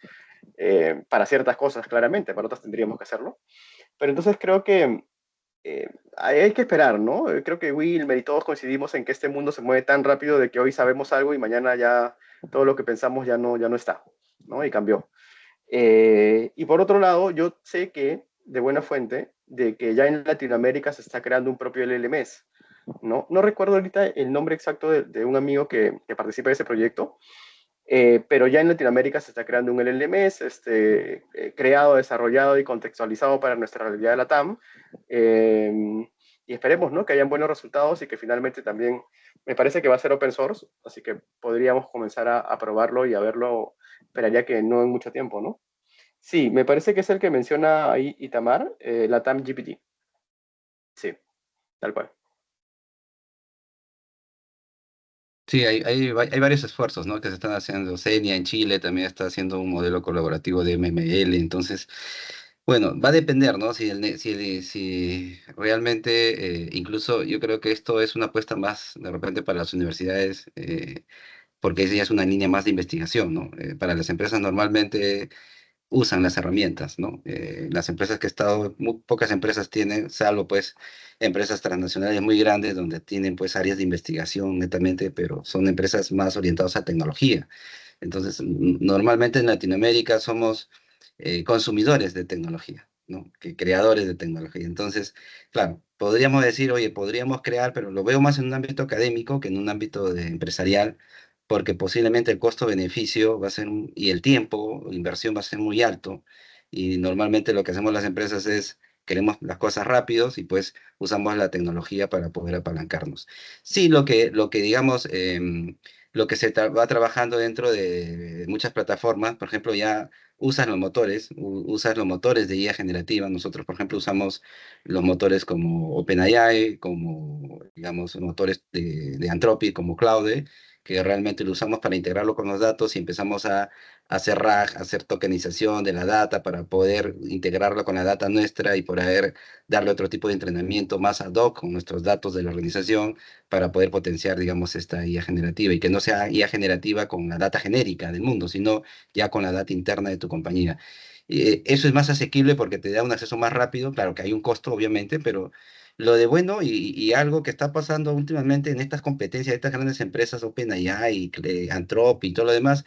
Para ciertas cosas, claramente, para otras tendríamos que hacerlo. Pero entonces creo que hay que esperar, ¿no? Creo que Wilmer y todos coincidimos en que este mundo se mueve tan rápido de que hoy sabemos algo y mañana ya todo lo que pensamos ya no está, ¿no? Y cambió. Y por otro lado, yo sé que, de buena fuente, de que ya en Latinoamérica se está creando un propio LLMS, ¿no? No recuerdo ahorita el nombre exacto de un amigo que participa de ese proyecto, pero ya en Latinoamérica se está creando un LLMS creado, desarrollado y contextualizado para nuestra realidad de la TAM. Y esperemos, ¿no? Que hayan buenos resultados y que finalmente también me parece que va a ser open source, así que podríamos comenzar a probarlo y a verlo, esperaría que no en mucho tiempo, ¿no? Sí, me parece que es el que menciona ahí Itamar, la TAM GPT. Sí, tal cual. Sí, hay varios esfuerzos, ¿no? Que se están haciendo. Senia en Chile también está haciendo un modelo colaborativo de MML. Entonces, bueno, va a depender, ¿no? Si realmente, incluso yo creo que esto es una apuesta más de repente para las universidades, porque esa ya es una línea más de investigación, ¿no? Para las empresas normalmente usan las herramientas, ¿no? Las empresas que he estado, muy pocas empresas tienen, salvo pues empresas transnacionales muy grandes donde tienen pues áreas de investigación netamente, pero son empresas más orientadas a tecnología. Entonces, normalmente en Latinoamérica somos consumidores de tecnología, ¿no? Que creadores de tecnología. Entonces, claro, podríamos decir, oye, podríamos crear, pero lo veo más en un ámbito académico que en un ámbito empresarial, porque posiblemente el costo-beneficio va a ser, y el tiempo, la inversión va a ser muy alto, y normalmente lo que hacemos las empresas es, queremos las cosas rápidos y pues usamos la tecnología para poder apalancarnos. Sí, lo que digamos, lo que va trabajando dentro de muchas plataformas, por ejemplo, ya usas los motores de IA generativa. Nosotros, por ejemplo, usamos los motores como OpenAI, como, digamos, motores de Anthropic, como Claude, que realmente lo usamos para integrarlo con los datos y empezamos a hacer RAG, hacer tokenización de la data para poder integrarlo con la data nuestra y poder darle otro tipo de entrenamiento más ad hoc con nuestros datos de la organización para poder potenciar, digamos, esta IA generativa y que no sea IA generativa con la data genérica del mundo, sino ya con la data interna de tu compañía. Eso es más asequible porque te da un acceso más rápido, claro que hay un costo, obviamente, pero lo de bueno y algo que está pasando últimamente en estas competencias, estas grandes empresas, OpenAI, Anthropic y todo lo demás,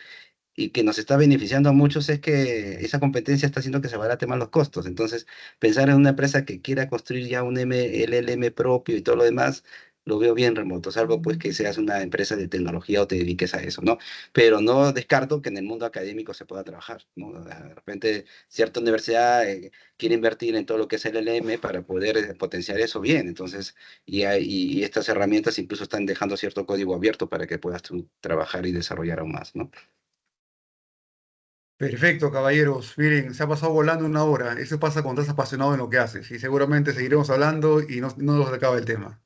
y que nos está beneficiando a muchos es que esa competencia está haciendo que se abaraten más los costos. Entonces, pensar en una empresa que quiera construir ya un LLM propio y todo lo demás, lo veo bien remoto, salvo pues que seas una empresa de tecnología o te dediques a eso, ¿no? Pero no descarto que en el mundo académico se pueda trabajar, ¿no? De repente, cierta universidad quiere invertir en todo lo que es LLM para poder potenciar eso bien. Entonces, y estas herramientas incluso están dejando cierto código abierto para que puedas tú trabajar y desarrollar aún más, ¿no? Perfecto, caballeros. Miren, se ha pasado volando una hora. Eso pasa cuando estás apasionado en lo que haces. Y seguramente seguiremos hablando y no nos acaba el tema.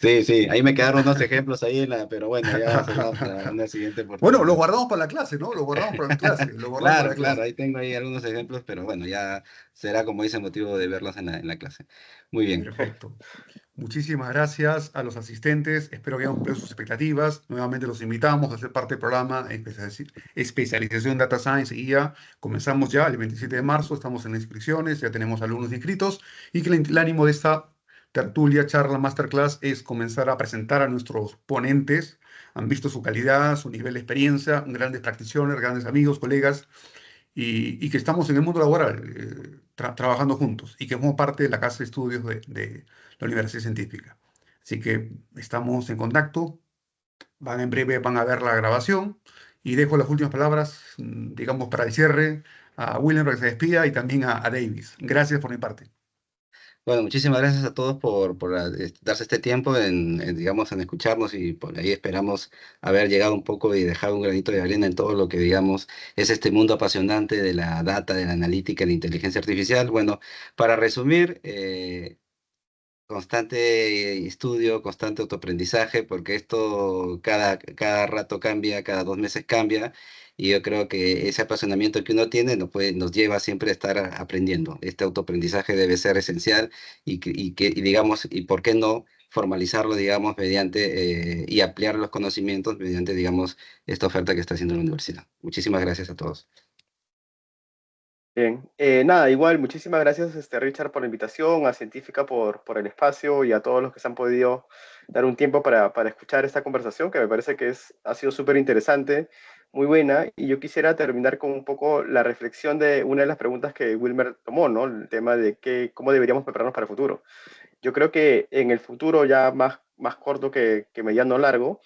Sí, sí, ahí me quedaron unos ejemplos ahí, pero bueno, ya será para una siguiente Bueno, lo oportunidad. guardamos para la clase, ¿no? Lo guardamos para la clase. Lo guardamos para Claro, la claro, clase. ahí tengo ahí algunos ejemplos, pero bueno, ya será como dice motivo de verlos en la clase. Muy bien. Perfecto. Muchísimas gracias a los asistentes. Espero que hayan cumplido sus expectativas. Nuevamente los invitamos a ser parte del programa Especialización Data Science y IA. Comenzamos ya el 27 de marzo. Estamos en inscripciones. Ya tenemos alumnos inscritos. Y que el ánimo de esta tertulia, charla, masterclass es comenzar a presentar a nuestros ponentes. Han visto su calidad, su nivel de experiencia, grandes practitioners, grandes amigos, colegas y que estamos en el mundo laboral trabajando juntos y que somos parte de la casa de estudios de la Universidad Científica. Así que estamos en contacto, en breve van a ver la grabación y dejo las últimas palabras, digamos, para el cierre a William para que se despida y también a Davis. Gracias por mi parte. Bueno, muchísimas gracias a todos por darse este tiempo digamos, en escucharnos y por ahí esperamos haber llegado un poco y dejar un granito de arena en todo lo que, digamos, es este mundo apasionante de la data, de la analítica, de la inteligencia artificial. Bueno, para resumir, constante estudio, constante autoaprendizaje, porque esto cada rato cambia, cada 2 meses cambia, y yo creo que ese apasionamiento que uno tiene nos lleva siempre a estar aprendiendo. Este autoaprendizaje debe ser esencial y digamos, y por qué no formalizarlo, digamos, mediante y ampliar los conocimientos mediante, digamos, esta oferta que está haciendo la universidad. Muchísimas gracias a todos. Bien, nada, igual, muchísimas gracias, Richard, por la invitación, a Científica por el espacio y a todos los que se han podido dar un tiempo para escuchar esta conversación, que me parece que ha sido súper interesante, muy buena, y yo quisiera terminar con un poco la reflexión de una de las preguntas que Wilmer tomó, ¿no? El tema de cómo deberíamos prepararnos para el futuro. Yo creo que en el futuro ya más corto que mediano largo,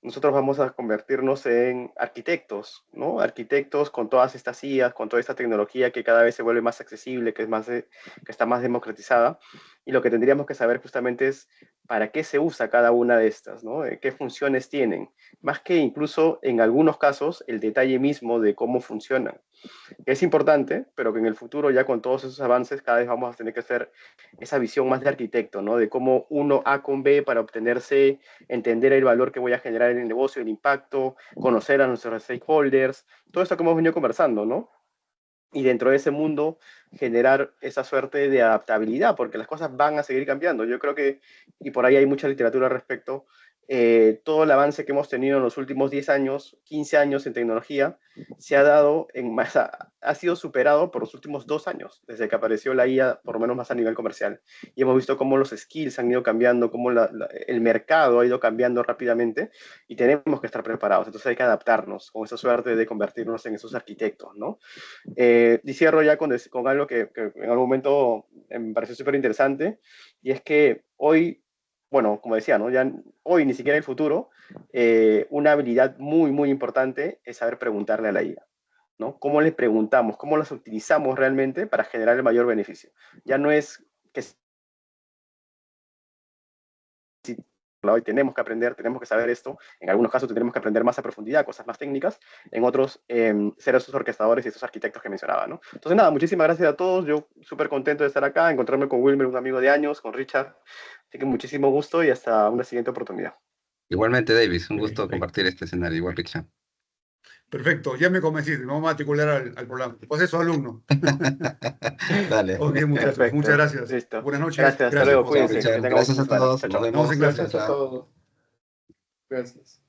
nosotros vamos a convertirnos en arquitectos, ¿no? Arquitectos con todas estas IAs, con toda esta tecnología que cada vez se vuelve más accesible, que está más democratizada. Y lo que tendríamos que saber justamente es para qué se usa cada una de estas, ¿no? ¿Qué funciones tienen? Más que incluso en algunos casos el detalle mismo de cómo funcionan. Es importante, pero que en el futuro ya con todos esos avances cada vez vamos a tener que hacer esa visión más de arquitecto, ¿no? De cómo uno A con B para obtener C, entender el valor que voy a generar en el negocio, el impacto, conocer a nuestros stakeholders, todo esto que hemos venido conversando, ¿no? Y dentro de ese mundo generar esa suerte de adaptabilidad, porque las cosas van a seguir cambiando. Yo creo que, y por ahí hay mucha literatura al respecto, todo el avance que hemos tenido en los últimos 10 años, 15 años en tecnología, se ha dado ha sido superado por los últimos 2 años, desde que apareció la IA, por lo menos más a nivel comercial. Y hemos visto cómo los skills han ido cambiando, cómo el mercado ha ido cambiando rápidamente y tenemos que estar preparados. Entonces hay que adaptarnos con esa suerte de convertirnos en esos arquitectos, ¿no? Y cierro ya con algo que en algún momento me pareció súper interesante, y es que hoy, bueno, como decía, ¿no? Ya hoy, ni siquiera en el futuro, una habilidad muy, muy importante es saber preguntarle a la IA, ¿no? ¿Cómo le preguntamos? ¿Cómo las utilizamos realmente para generar el mayor beneficio? Ya no es que hoy tenemos que aprender, tenemos que saber esto. En algunos casos tendremos que aprender más a profundidad, cosas más técnicas. En otros, ser esos orquestadores y esos arquitectos que mencionaba, ¿no? Entonces, nada, muchísimas gracias a todos. Yo súper contento de estar acá, encontrarme con Wilmer, un amigo de años, con Richard. Así que muchísimo gusto y hasta una siguiente oportunidad. Igualmente, Davis, un gusto Perfecto. compartir este escenario, igual Richard. Perfecto, ya me convenciste, me vamos a matricular al programa. Pues eso, alumno. Dale. Ok, muchachos, muchas Perfecto, gracias. listo. Buenas noches, Gracias, hasta gracias luego, por Chao, su cuídense, que Richard. atención. tengamos Gracias una a semana. todos. Chao, Nos chao. Nos vemos vemos. en Chao, clase. Gracias a chao. todos. Gracias.